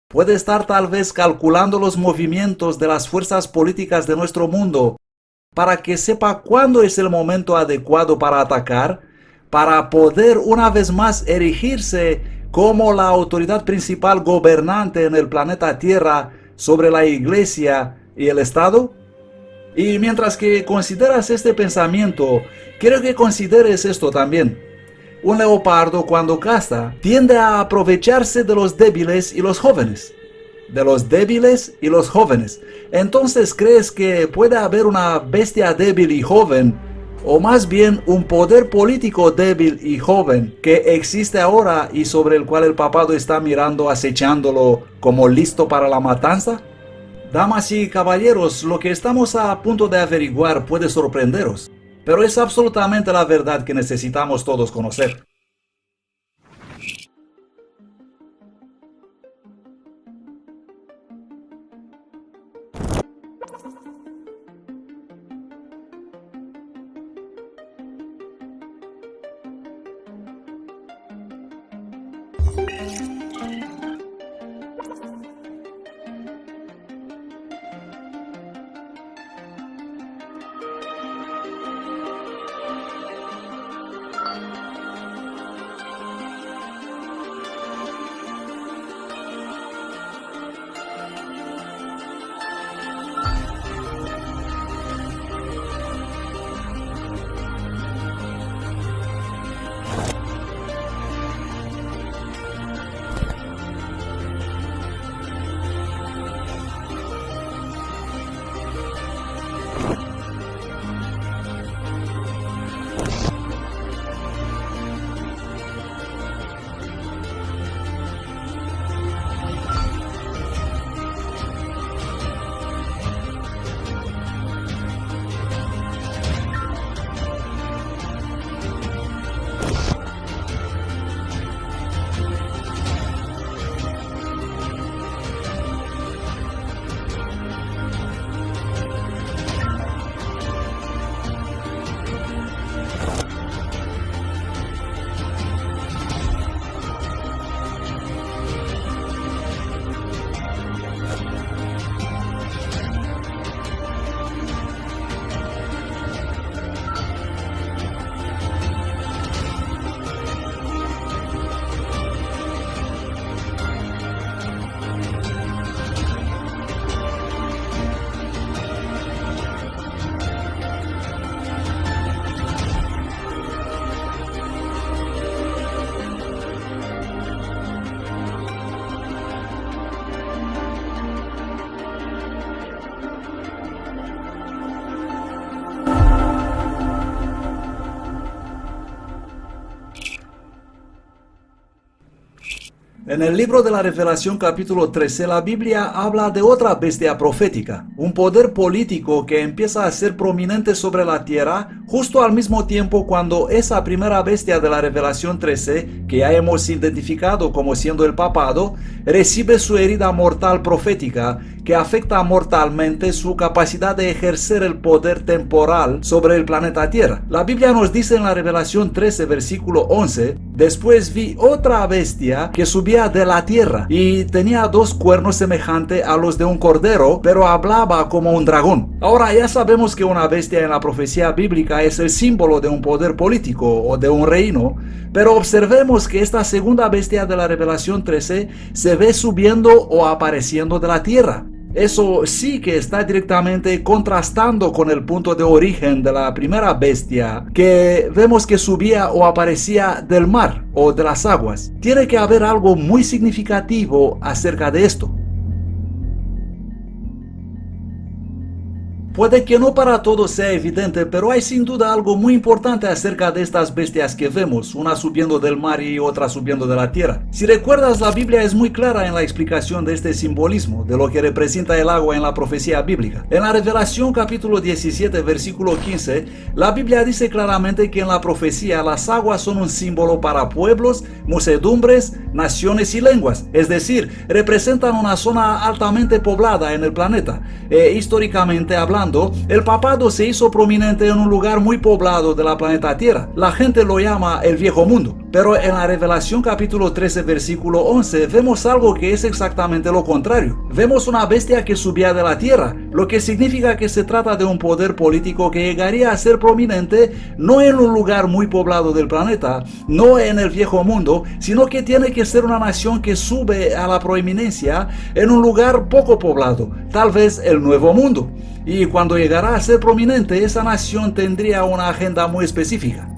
puede estar tal vez calculando los movimientos de las fuerzas políticas de nuestro mundo para que sepa cuándo es el momento adecuado para atacar, para poder una vez más erigirse como la autoridad principal gobernante en el planeta Tierra sobre la Iglesia y el Estado? Y mientras que consideras este pensamiento, quiero que consideres esto también. Un leopardo cuando caza tiende a aprovecharse de los débiles y los jóvenes. De los débiles y los jóvenes. Entonces, ¿crees que puede haber una bestia débil y joven? O más bien un poder político débil y joven que existe ahora y sobre el cual el papado está mirando, acechándolo como listo para la matanza? Damas y caballeros, lo que estamos a punto de averiguar puede sorprenderos. Pero es absolutamente la verdad que necesitamos todos conocer. En el libro de la Revelación capítulo 13, la Biblia habla de otra bestia profética, un poder político que empieza a ser prominente sobre la tierra justo al mismo tiempo cuando esa primera bestia de la Revelación 13, que ya hemos identificado como siendo el papado, recibe su herida mortal profética que afecta mortalmente su capacidad de ejercer el poder temporal sobre el planeta Tierra. La Biblia nos dice en la Revelación 13, versículo 11, después vi otra bestia que subía de la tierra y tenía dos cuernos semejantes a los de un cordero, pero hablaba como un dragón. Ahora ya sabemos que una bestia en la profecía bíblica es el símbolo de un poder político o de un reino, pero observemos que esta segunda bestia de la Revelación 13 se ve subiendo o apareciendo de la tierra. Eso sí que está directamente contrastando con el punto de origen de la primera bestia, que vemos que subía o aparecía del mar o de las aguas. Tiene que haber algo muy significativo acerca de esto. Puede que no para todos sea evidente, pero hay sin duda algo muy importante acerca de estas bestias que vemos, una subiendo del mar y otra subiendo de la tierra. Si recuerdas, la Biblia es muy clara en la explicación de este simbolismo, de lo que representa el agua en la profecía bíblica. En la Revelación capítulo 17, versículo 15, la Biblia dice claramente que en la profecía las aguas son un símbolo para pueblos, muchedumbres, naciones y lenguas, es decir, representan una zona altamente poblada en el planeta. Históricamente hablando, el papado se hizo prominente en un lugar muy poblado de la planeta Tierra. La gente lo llama el Viejo Mundo. Pero en la Revelación capítulo 13, versículo 11, vemos algo que es exactamente lo contrario. Vemos una bestia que subía de la tierra, lo que significa que se trata de un poder político que llegaría a ser prominente no en un lugar muy poblado del planeta, no en el Viejo Mundo, sino que tiene que ser una nación que sube a la proeminencia en un lugar poco poblado, tal vez el Nuevo Mundo. Y cuando llegará a ser prominente, esa nación tendría una agenda muy específica.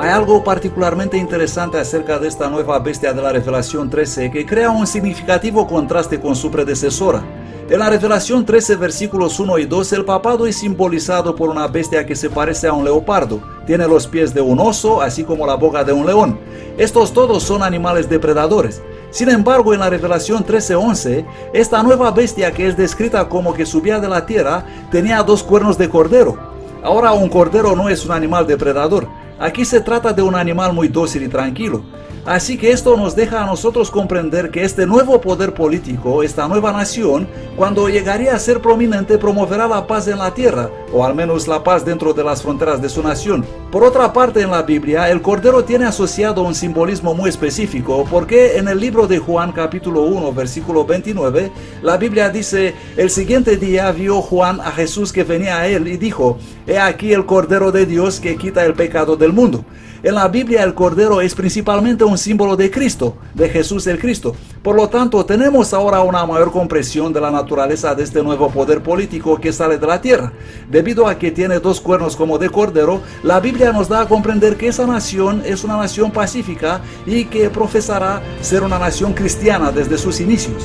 Hay algo particularmente interesante acerca de esta nueva bestia de la Revelación 13 que crea un significativo contraste con su predecesora. En la Revelación 13, versículos 1 y 2, el papado es simbolizado por una bestia que se parece a un leopardo. Tiene los pies de un oso, así como la boca de un león. Estos todos son animales depredadores. Sin embargo, en la Revelación 13:11, esta nueva bestia que es descrita como que subía de la tierra, tenía dos cuernos de cordero. Ahora, un cordero no es un animal depredador. Aquí se trata de un animal muy dócil y tranquilo. Así que esto nos deja a nosotros comprender que este nuevo poder político, esta nueva nación, cuando llegaría a ser prominente, promoverá la paz en la tierra, o al menos la paz dentro de las fronteras de su nación. Por otra parte, en la Biblia, el cordero tiene asociado un simbolismo muy específico, porque en el libro de Juan capítulo 1, versículo 29, la Biblia dice: el siguiente día vio Juan a Jesús que venía a él y dijo: he aquí el Cordero de Dios que quita el pecado del mundo. En la Biblia el Cordero es principalmente un símbolo de Cristo, de Jesús el Cristo. Por lo tanto, tenemos ahora una mayor comprensión de la naturaleza de este nuevo poder político que sale de la tierra. Debido a que tiene dos cuernos como de cordero, la Biblia nos da a comprender que esa nación es una nación pacífica y que profesará ser una nación cristiana desde sus inicios.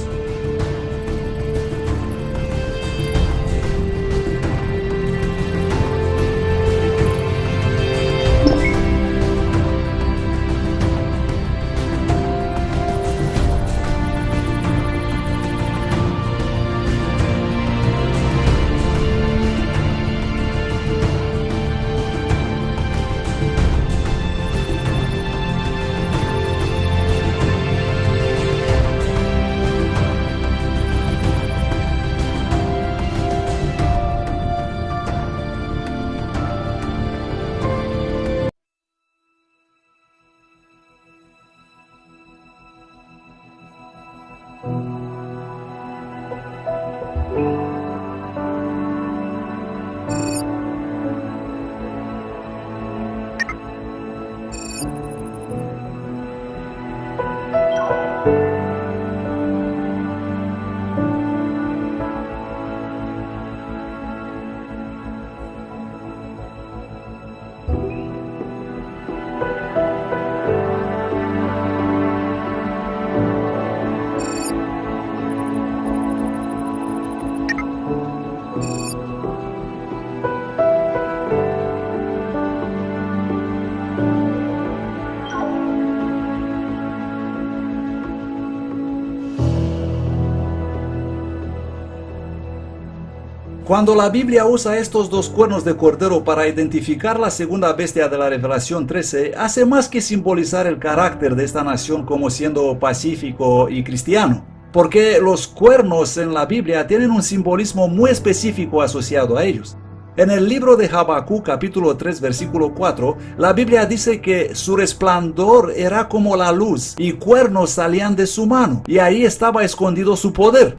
Cuando la Biblia usa estos dos cuernos de cordero para identificar la segunda bestia de la Revelación 13, hace más que simbolizar el carácter de esta nación como siendo pacífico y cristiano, porque los cuernos en la Biblia tienen un simbolismo muy específico asociado a ellos. En el libro de Habacuc capítulo 3 versículo 4, la Biblia dice que su resplandor era como la luz y cuernos salían de su mano, y ahí estaba escondido su poder.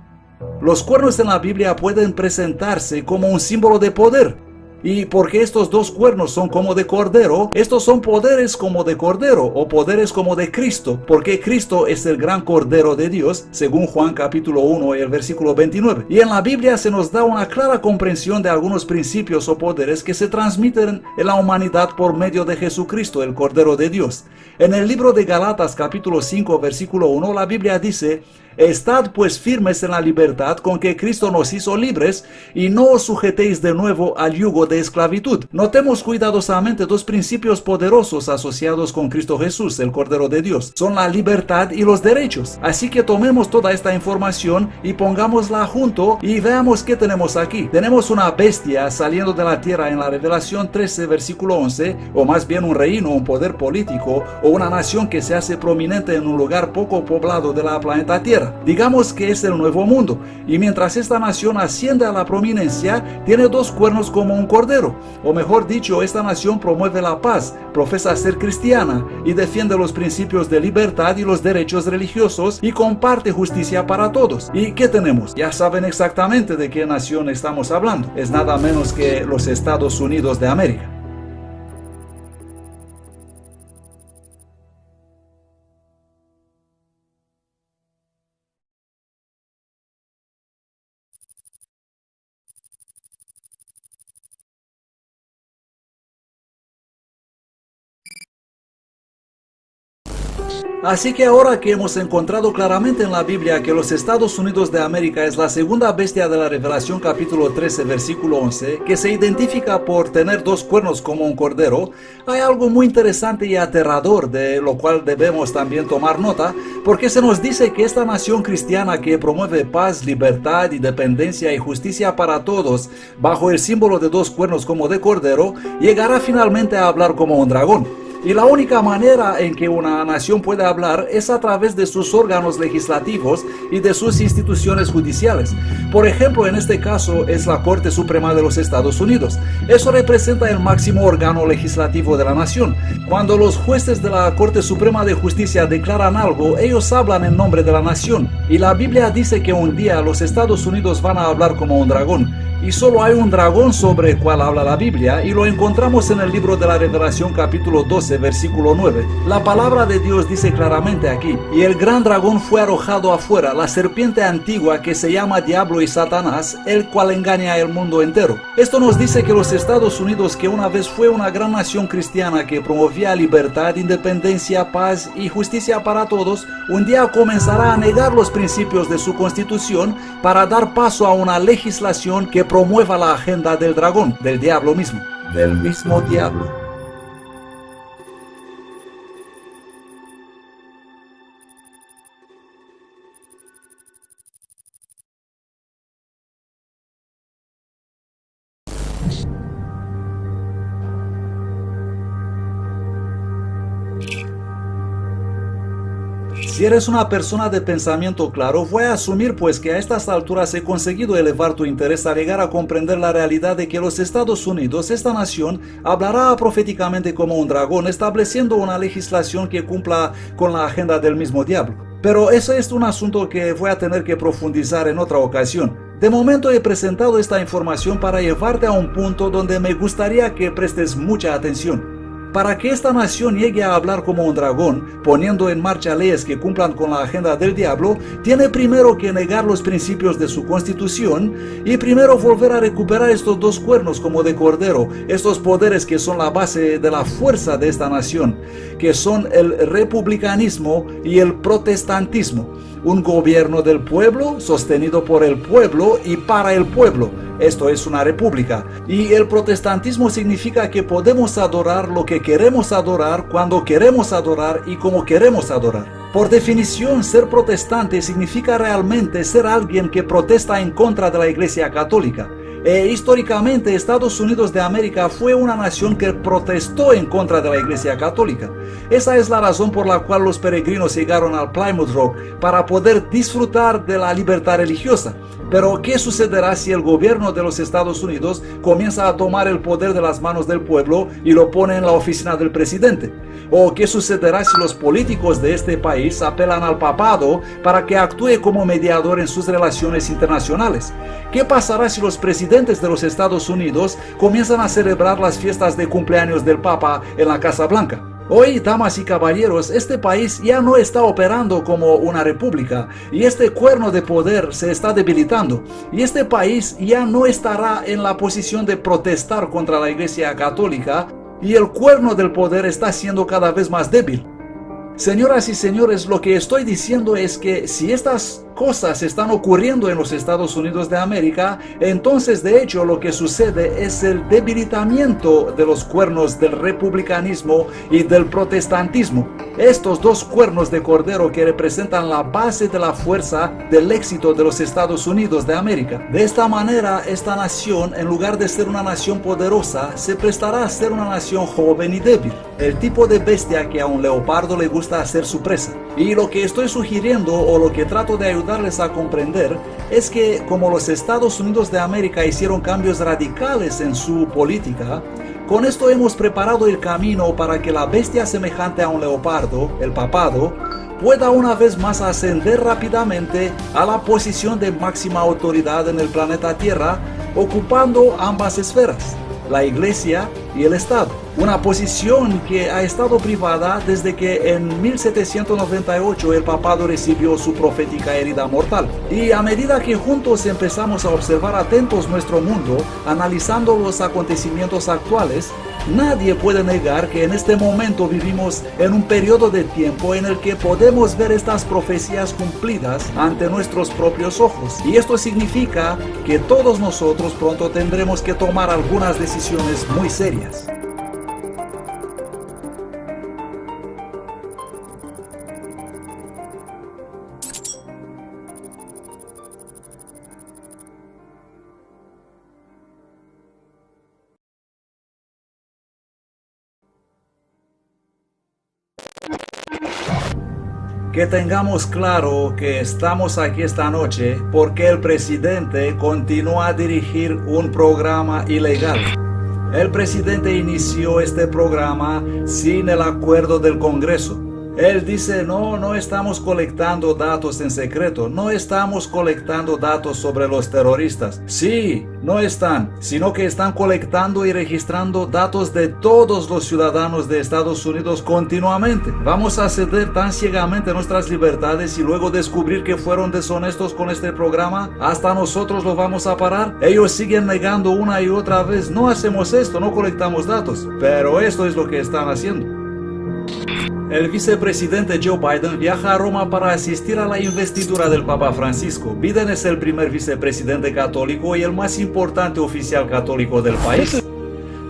Los cuernos en la Biblia pueden presentarse como un símbolo de poder. Y porque estos dos cuernos son como de cordero, estos son poderes como de cordero o poderes como de Cristo, porque Cristo es el gran cordero de Dios, según Juan capítulo 1 y el versículo 29. Y en la Biblia se nos da una clara comprensión de algunos principios o poderes que se transmiten en la humanidad por medio de Jesucristo, el Cordero de Dios. En el libro de Galatas capítulo 5 versículo 1, la Biblia dice: Estad pues firmes en la libertad con que Cristo nos hizo libres, y no os sujetéis de nuevo al yugo de esclavitud. Notemos cuidadosamente dos principios poderosos asociados con Cristo Jesús, el Cordero de Dios. Son la libertad y los derechos. Así que tomemos toda esta información y pongámosla junto y veamos qué tenemos aquí. Tenemos una bestia saliendo de la tierra en la Revelación 13 versículo 11, o más bien un reino, un poder político o una nación que se hace prominente en un lugar poco poblado de la planeta Tierra. Digamos que es el Nuevo Mundo, y mientras esta nación asciende a la prominencia, tiene dos cuernos como un cordero, o mejor dicho, esta nación promueve la paz, profesa ser cristiana y defiende los principios de libertad y los derechos religiosos y comparte justicia para todos. ¿Y qué tenemos? Ya saben exactamente de qué nación estamos hablando. Es nada menos que los Estados Unidos de América. Así que ahora que hemos encontrado claramente en la Biblia que los Estados Unidos de América es la segunda bestia de la Revelación capítulo 13 versículo 11, que se identifica por tener dos cuernos como un cordero, hay algo muy interesante y aterrador de lo cual debemos también tomar nota, porque se nos dice que esta nación cristiana que promueve paz, libertad, independencia y justicia para todos, bajo el símbolo de dos cuernos como de cordero, llegará finalmente a hablar como un dragón. Y la única manera en que una nación puede hablar es a través de sus órganos legislativos y de sus instituciones judiciales. Por ejemplo, en este caso es la Corte Suprema de los Estados Unidos. Eso representa el máximo órgano legislativo de la nación. Cuando los jueces de la Corte Suprema de Justicia declaran algo, ellos hablan en nombre de la nación. Y la Biblia dice que un día los Estados Unidos van a hablar como un dragón. Y solo hay un dragón sobre el cual habla la Biblia, y lo encontramos en el libro de la Revelación capítulo 12 versículo 9. La palabra de Dios dice claramente aquí: y el gran dragón fue arrojado afuera, la serpiente antigua que se llama Diablo y Satanás, el cual engaña al mundo entero. Esto nos dice que los Estados Unidos, que una vez fue una gran nación cristiana que promovía libertad, independencia, paz y justicia para todos, un día comenzará a negar los principios de su constitución para dar paso a una legislación que promueva la agenda del dragón, del diablo mismo, del mismo diablo. Si eres una persona de pensamiento claro, voy a asumir pues que a estas alturas he conseguido elevar tu interés a llegar a comprender la realidad de que los Estados Unidos, esta nación, hablará proféticamente como un dragón, estableciendo una legislación que cumpla con la agenda del mismo diablo. Pero eso es un asunto que voy a tener que profundizar en otra ocasión. De momento he presentado esta información para llevarte a un punto donde me gustaría que prestes mucha atención. Para que esta nación llegue a hablar como un dragón, poniendo en marcha leyes que cumplan con la agenda del diablo, tiene primero que negar los principios de su constitución y primero volver a recuperar estos dos cuernos como de cordero, estos poderes que son la base de la fuerza de esta nación, que son el republicanismo y el protestantismo. Un gobierno del pueblo, sostenido por el pueblo y para el pueblo. Esto es una república. Y el protestantismo significa que podemos adorar lo que queremos adorar, cuando queremos adorar y como queremos adorar. Por definición, ser protestante significa realmente ser alguien que protesta en contra de la Iglesia Católica. Históricamente, Estados Unidos de América fue una nación que protestó en contra de la Iglesia Católica. Esa es la razón por la cual los peregrinos llegaron al Plymouth Rock, para poder disfrutar de la libertad religiosa. Pero, ¿qué sucederá si el gobierno de los Estados Unidos comienza a tomar el poder de las manos del pueblo y lo pone en la oficina del presidente? ¿O qué sucederá si los políticos de este país apelan al papado para que actúe como mediador en sus relaciones internacionales? ¿Qué pasará si los presidentes de los Estados Unidos comienzan a celebrar las fiestas de cumpleaños del Papa en la Casa Blanca? Hoy, damas y caballeros, este país ya no está operando como una república y este cuerno de poder se está debilitando y este país ya no estará en la posición de protestar contra la Iglesia Católica y el cuerno del poder está siendo cada vez más débil. Señoras y señores, lo que estoy diciendo es que si estas cosas están ocurriendo en los Estados Unidos de América, entonces de hecho lo que sucede es el debilitamiento de los cuernos del republicanismo y del protestantismo. Estos dos cuernos de cordero que representan la base de la fuerza del éxito de los Estados Unidos de América. De esta manera, esta nación, en lugar de ser una nación poderosa, se prestará a ser una nación joven y débil. El tipo de bestia que a un leopardo le gusta hacer su presa. Y lo que estoy sugiriendo, o lo que trato de ayudarles a comprender, es que como los Estados Unidos de América hicieron cambios radicales en su política, con esto hemos preparado el camino para que la bestia semejante a un leopardo, el papado, pueda una vez más ascender rápidamente a la posición de máxima autoridad en el planeta Tierra, ocupando ambas esferas, la Iglesia y el Estado. Una posición que ha estado privada desde que en 1798 el papado recibió su profética herida mortal. Y a medida que juntos empezamos a observar atentos nuestro mundo, analizando los acontecimientos actuales, nadie puede negar que en este momento vivimos en un periodo de tiempo en el que podemos ver estas profecías cumplidas ante nuestros propios ojos. Y esto significa que todos nosotros pronto tendremos que tomar algunas decisiones muy serias. Que tengamos claro que estamos aquí esta noche porque el presidente continúa a dirigir un programa ilegal. El presidente inició este programa sin el acuerdo del Congreso. Él dice, no estamos colectando datos en secreto, no estamos colectando datos sobre los terroristas. Sí, no están, sino que están colectando y registrando datos de todos los ciudadanos de Estados Unidos continuamente. ¿Vamos a ceder tan ciegamente nuestras libertades y luego descubrir que fueron deshonestos con este programa? ¿Hasta nosotros lo vamos a parar? Ellos siguen negando una y otra vez, no hacemos esto, no colectamos datos. Pero esto es lo que están haciendo. El vicepresidente Joe Biden viaja a Roma para asistir a la investidura del Papa Francisco. Biden es el primer vicepresidente católico y el más importante oficial católico del país.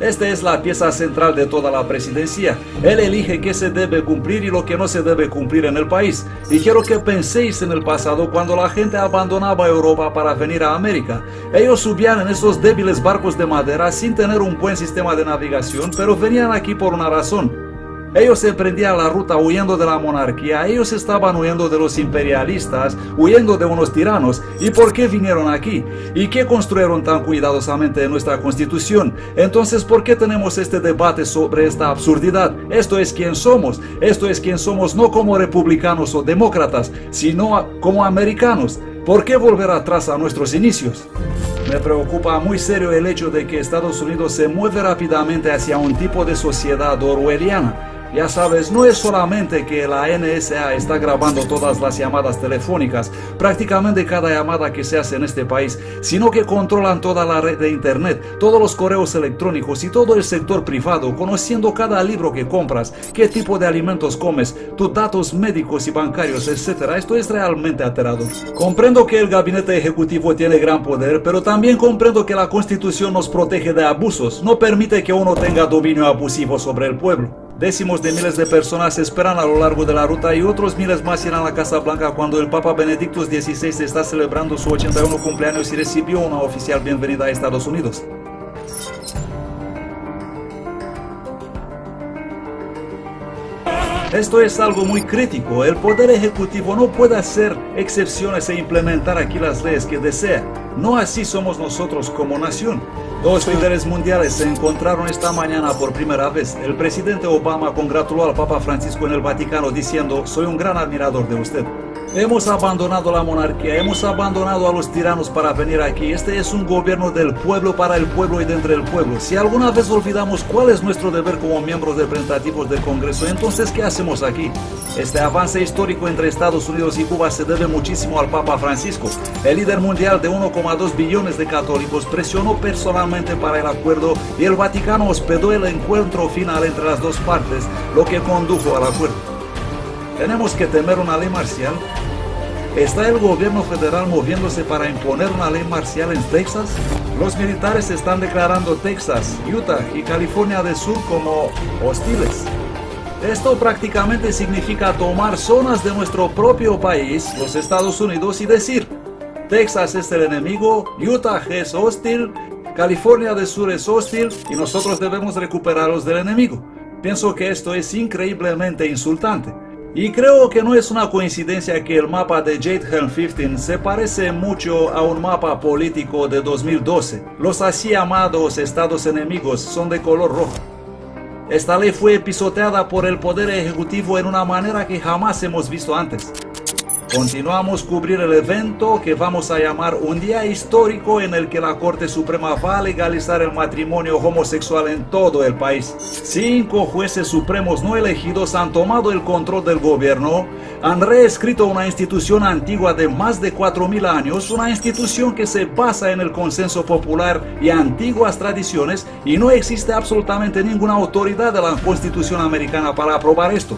Esta es la pieza central de toda la presidencia. Él elige qué se debe cumplir y lo que no se debe cumplir en el país. Y quiero que penséis en el pasado cuando la gente abandonaba Europa para venir a América. Ellos subían en esos débiles barcos de madera sin tener un buen sistema de navegación, pero venían aquí por una razón. Ellos emprendían la ruta huyendo de la monarquía, ellos estaban huyendo de los imperialistas, huyendo de unos tiranos. ¿Y por qué vinieron aquí? ¿Y qué construyeron tan cuidadosamente en nuestra constitución? Entonces, ¿por qué tenemos este debate sobre esta absurdidad? Esto es quién somos no como republicanos o demócratas, sino como americanos. ¿Por qué volver atrás a nuestros inicios? Me preocupa muy serio el hecho de que Estados Unidos se mueve rápidamente hacia un tipo de sociedad orwelliana. Ya sabes, no es solamente que la NSA está grabando todas las llamadas telefónicas, prácticamente cada llamada que se hace en este país, sino que controlan toda la red de internet, todos los correos electrónicos y todo el sector privado, conociendo cada libro que compras, qué tipo de alimentos comes, tus datos médicos y bancarios, etc. Esto es realmente aterrador. Comprendo que el gabinete ejecutivo tiene gran poder, pero también comprendo que la Constitución nos protege de abusos, no permite que uno tenga dominio abusivo sobre el pueblo. Décimos de miles de personas esperan a lo largo de la ruta y otros miles más irán a la Casa Blanca cuando el Papa Benedicto XVI está celebrando su 81 cumpleaños y recibió una oficial bienvenida a Estados Unidos. Esto es algo muy crítico. El Poder Ejecutivo no puede hacer excepciones e implementar aquí las leyes que desea. No así somos nosotros como nación. Dos líderes mundiales se encontraron esta mañana por primera vez. El presidente Obama congratuló al Papa Francisco en el Vaticano diciendo: soy un gran admirador de usted. Hemos abandonado la monarquía, hemos abandonado a los tiranos para venir aquí. Este es un gobierno del pueblo, para el pueblo y de entre el pueblo. Si alguna vez olvidamos cuál es nuestro deber como miembros representativos del Congreso, entonces ¿qué hacemos aquí? Este avance histórico entre Estados Unidos y Cuba se debe muchísimo al Papa Francisco. El líder mundial de 1,2 billones de católicos presionó personalmente para el acuerdo y el Vaticano hospedó el encuentro final entre las dos partes, lo que condujo al acuerdo. ¿Tenemos que temer una ley marcial? ¿Está el gobierno federal moviéndose para imponer una ley marcial en Texas? Los militares están declarando Texas, Utah y California del Sur como hostiles. Esto prácticamente significa tomar zonas de nuestro propio país, los Estados Unidos, y decir: Texas es el enemigo, Utah es hostil, California del Sur es hostil y nosotros debemos recuperarlos del enemigo. Pienso que esto es increíblemente insultante. Y creo que no es una coincidencia que el mapa de Jade 15 se parece mucho a un mapa político de 2012. Los así llamados estados enemigos son de color rojo. Esta ley fue pisoteada por el Poder Ejecutivo en una manera que jamás hemos visto antes. Continuamos a cubrir el evento que vamos a llamar un día histórico en el que la Corte Suprema va a legalizar el matrimonio homosexual en todo el país. 5 jueces supremos no elegidos han tomado el control del gobierno, han reescrito una institución antigua de más de 4.000 años, una institución que se basa en el consenso popular y antiguas tradiciones, y no existe absolutamente ninguna autoridad de la Constitución americana para aprobar esto.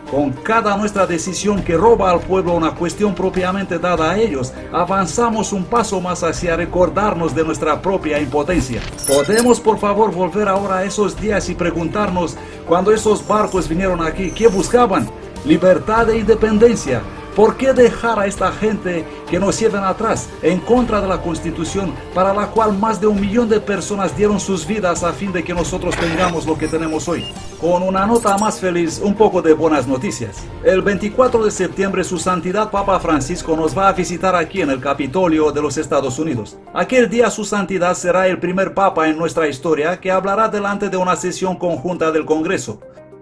Con cada nuestra decisión que roba al pueblo una cuestión propiamente dada a ellos, avanzamos un paso más hacia recordarnos de nuestra propia impotencia. ¿Podemos por favor volver ahora a esos días y preguntarnos, cuando esos barcos vinieron aquí, qué buscaban? Libertad e independencia. ¿Por qué dejar a esta gente que nos lleven atrás, en contra de la Constitución, para la cual más de 1 millón de personas dieron sus vidas a fin de que nosotros tengamos lo que tenemos hoy? Con una nota más feliz, un poco de buenas noticias. El 24 de septiembre, Su Santidad Papa Francisco nos va a visitar aquí en el Capitolio de los Estados Unidos. Aquel día Su Santidad será el primer Papa en nuestra historia que hablará delante de una sesión conjunta del Congreso.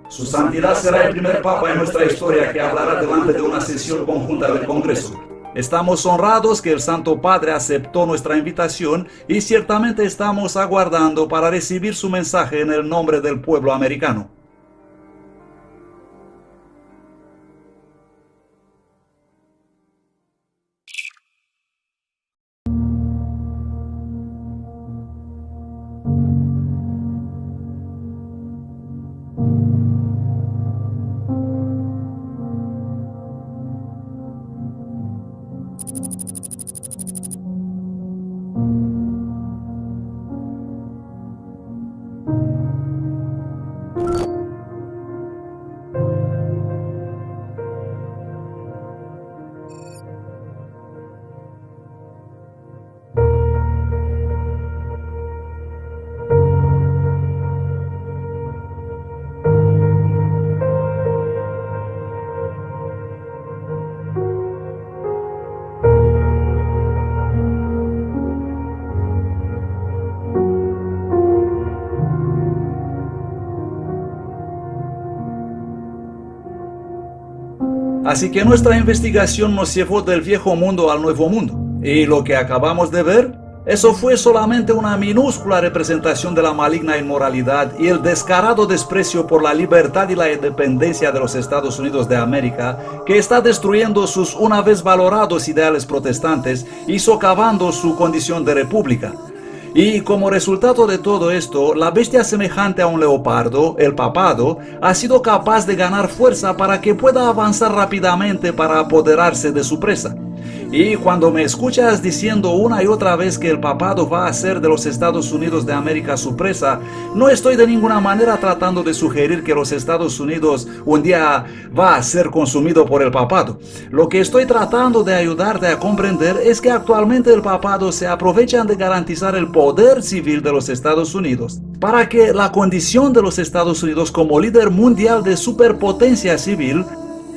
Su Santidad será el primer Papa en nuestra historia que hablará delante de una sesión conjunta del Congreso. Estamos honrados que el Santo Padre aceptó nuestra invitación y ciertamente estamos aguardando para recibir su mensaje en el nombre del pueblo americano. Así que nuestra investigación nos llevó del viejo mundo al nuevo mundo. Y lo que acabamos de ver, eso fue solamente una minúscula representación de la maligna inmoralidad y el descarado desprecio por la libertad y la independencia de los Estados Unidos de América, que está destruyendo sus una vez valorados ideales protestantes y socavando su condición de república. Y como resultado de todo esto, la bestia semejante a un leopardo, el papado, ha sido capaz de ganar fuerza para que pueda avanzar rápidamente para apoderarse de su presa. Y cuando me escuchas diciendo una y otra vez que el papado va a hacer de los Estados Unidos de América su presa, no estoy de ninguna manera tratando de sugerir que los Estados Unidos un día va a ser consumido por el papado. Lo que estoy tratando de ayudarte a comprender es que actualmente el papado se aprovechan de garantizar el poder civil de los Estados Unidos para que la condición de los Estados Unidos como líder mundial de superpotencia civil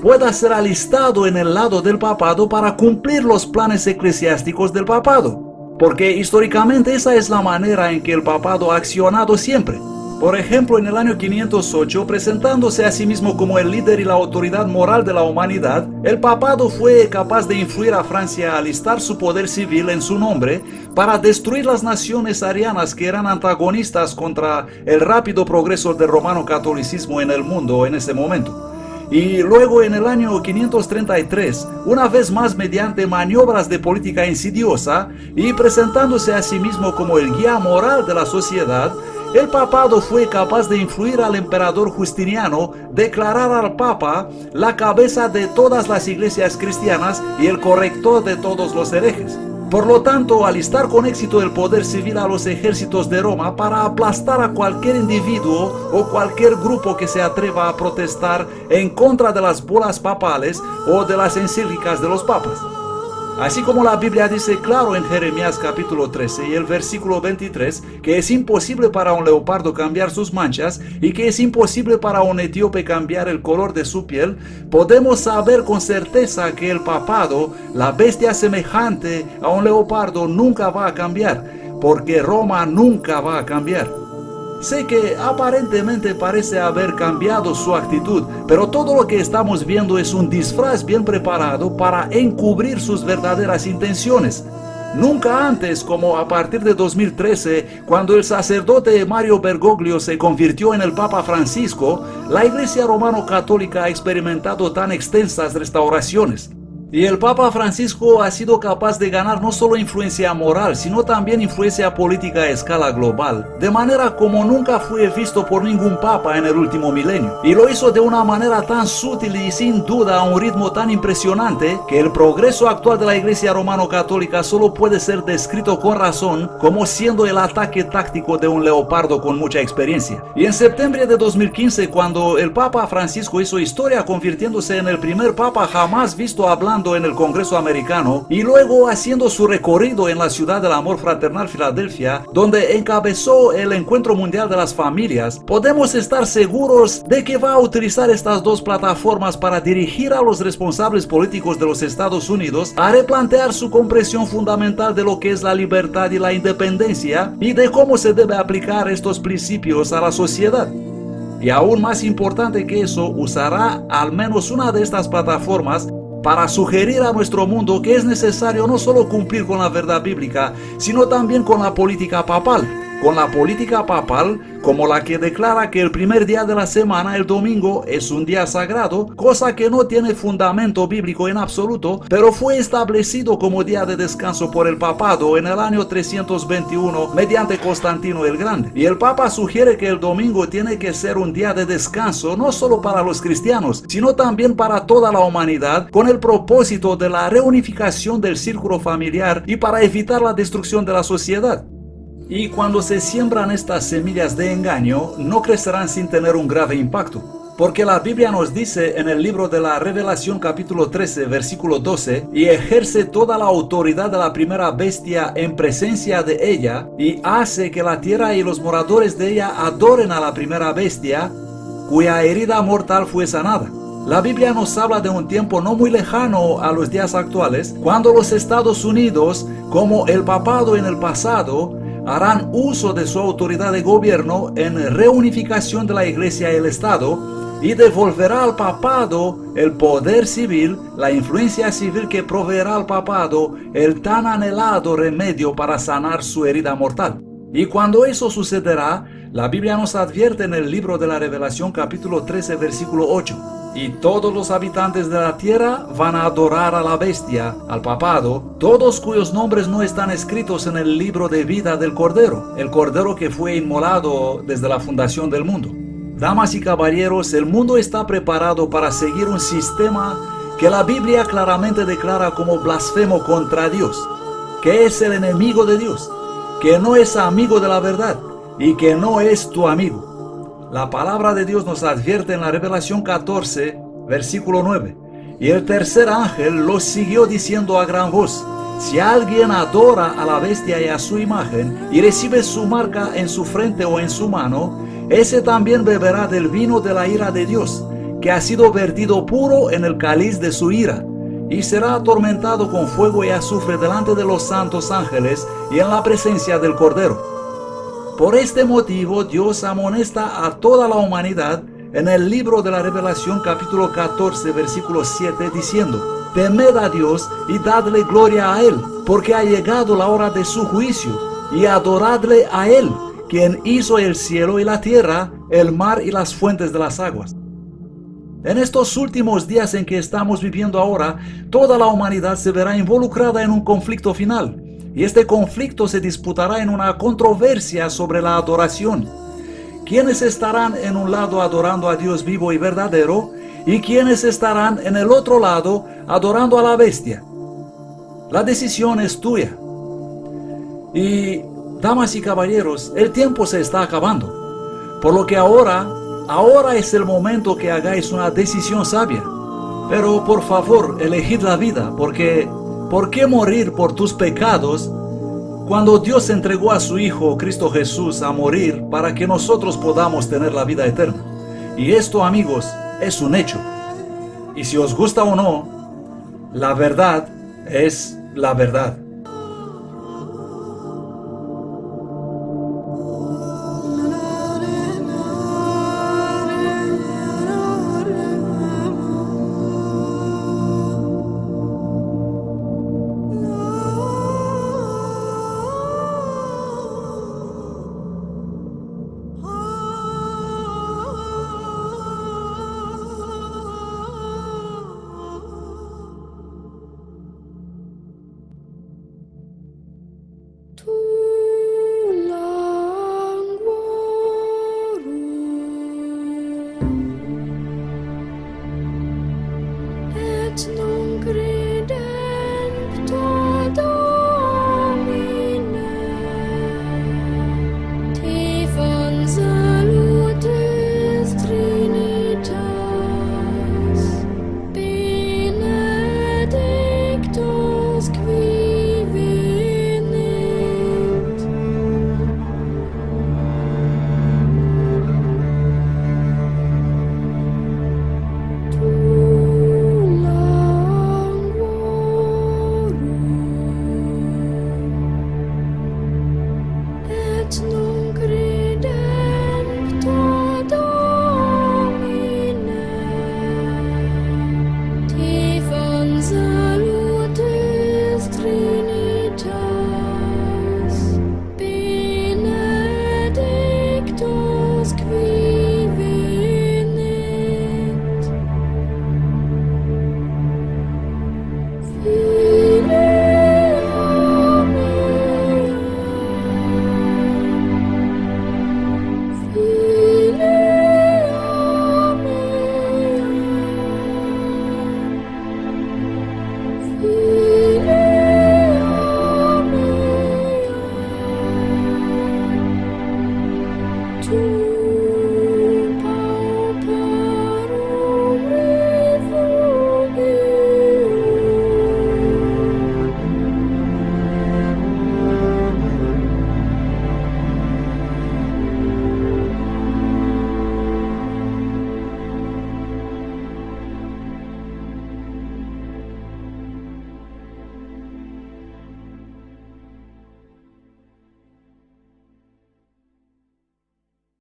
pueda ser alistado en el lado del papado para cumplir los planes eclesiásticos del papado. Porque históricamente esa es la manera en que el papado ha accionado siempre. Por ejemplo, en el año 508, presentándose a sí mismo como el líder y la autoridad moral de la humanidad, el papado fue capaz de influir a Francia a alistar su poder civil en su nombre para destruir las naciones arianas que eran antagonistas contra el rápido progreso del romano catolicismo en el mundo en ese momento. Y luego en el año 533, una vez más mediante maniobras de política insidiosa y presentándose a sí mismo como el guía moral de la sociedad, el papado fue capaz de influir al emperador Justiniano, declarar al papa la cabeza de todas las iglesias cristianas y el corrector de todos los herejes. Por lo tanto, alistar con éxito el poder civil a los ejércitos de Roma para aplastar a cualquier individuo o cualquier grupo que se atreva a protestar en contra de las bulas papales o de las encíclicas de los papas. Así como la Biblia dice claro en Jeremías capítulo 13 y el versículo 23 que es imposible para un leopardo cambiar sus manchas y que es imposible para un etíope cambiar el color de su piel, podemos saber con certeza que el papado, la bestia semejante a un leopardo, nunca va a cambiar, porque Roma nunca va a cambiar. Sé que aparentemente parece haber cambiado su actitud, pero todo lo que estamos viendo es un disfraz bien preparado para encubrir sus verdaderas intenciones. Nunca antes, como a partir de 2013, cuando el sacerdote Mario Bergoglio se convirtió en el Papa Francisco, la Iglesia Romano-Católica ha experimentado tan extensas restauraciones. Y el Papa Francisco ha sido capaz de ganar no solo influencia moral, sino también influencia política a escala global, de manera como nunca fue visto por ningún papa en el último milenio. Y lo hizo de una manera tan sutil y sin duda a un ritmo tan impresionante que el progreso actual de la Iglesia Romano-Católica solo puede ser descrito con razón como siendo el ataque táctico de un leopardo con mucha experiencia. Y en septiembre de 2015, cuando el Papa Francisco hizo historia convirtiéndose en el primer papa jamás visto hablando en el Congreso americano y luego haciendo su recorrido en la ciudad del amor fraternal Filadelfia, donde encabezó el Encuentro Mundial de las Familias, podemos estar seguros de que va a utilizar estas dos plataformas para dirigir a los responsables políticos de los Estados Unidos a replantear su comprensión fundamental de lo que es la libertad y la independencia y de cómo se debe aplicar estos principios a la sociedad. Y aún más importante que eso, usará al menos una de estas plataformas para sugerir a nuestro mundo que es necesario no solo cumplir con la verdad bíblica, sino también con la política papal. Con la política papal como la que declara que el primer día de la semana, el domingo, es un día sagrado, cosa que no tiene fundamento bíblico en absoluto, pero fue establecido como día de descanso por el papado en el año 321 mediante Constantino el Grande. Y el papa sugiere que el domingo tiene que ser un día de descanso no solo para los cristianos, sino también para toda la humanidad, con el propósito de la reunificación del círculo familiar y para evitar la destrucción de la sociedad. Y cuando se siembran estas semillas de engaño, no crecerán sin tener un grave impacto. Porque la Biblia nos dice en el libro de la Revelación capítulo 13 versículo 12, y ejerce toda la autoridad de la primera bestia en presencia de ella, y hace que la tierra y los moradores de ella adoren a la primera bestia, cuya herida mortal fue sanada. La Biblia nos habla de un tiempo no muy lejano a los días actuales, cuando los Estados Unidos, como el papado en el pasado, harán uso de su autoridad de gobierno en reunificación de la Iglesia y el Estado, y devolverá al papado el poder civil, la influencia civil que proveerá al papado el tan anhelado remedio para sanar su herida mortal. Y cuando eso sucederá, la Biblia nos advierte en el libro de la Revelación capítulo 13 versículo 8. Y todos los habitantes de la tierra van a adorar a la bestia, al papado, todos cuyos nombres no están escritos en el libro de vida del Cordero, el Cordero que fue inmolado desde la fundación del mundo. Damas y caballeros, el mundo está preparado para seguir un sistema que la Biblia claramente declara como blasfemo contra Dios, que es el enemigo de Dios, que no es amigo de la verdad y que no es tu amigo. La palabra de Dios nos advierte en la Revelación 14, versículo 9. Y el tercer ángel los siguió diciendo a gran voz: si alguien adora a la bestia y a su imagen, y recibe su marca en su frente o en su mano, ese también beberá del vino de la ira de Dios, que ha sido vertido puro en el cáliz de su ira, y será atormentado con fuego y azufre delante de los santos ángeles y en la presencia del Cordero. Por este motivo, Dios amonesta a toda la humanidad en el libro de la Revelación capítulo 14 versículo 7 diciendo: temed a Dios y dadle gloria a Él, porque ha llegado la hora de su juicio, y adoradle a Él, quien hizo el cielo y la tierra, el mar y las fuentes de las aguas. En estos últimos días en que estamos viviendo ahora, toda la humanidad se verá involucrada en un conflicto final. Y este conflicto se disputará en una controversia sobre la adoración. ¿Quiénes estarán en un lado adorando a Dios vivo y verdadero? ¿Y quiénes estarán en el otro lado adorando a la bestia? La decisión es tuya. Y, damas y caballeros, el tiempo se está acabando. Por lo que ahora es el momento que hagáis una decisión sabia. Pero por favor, elegid la vida, porque ¿por qué morir por tus pecados cuando Dios entregó a su Hijo Cristo Jesús a morir para que nosotros podamos tener la vida eterna? Y esto, amigos, es un hecho. Y si os gusta o no, la verdad es la verdad. Tú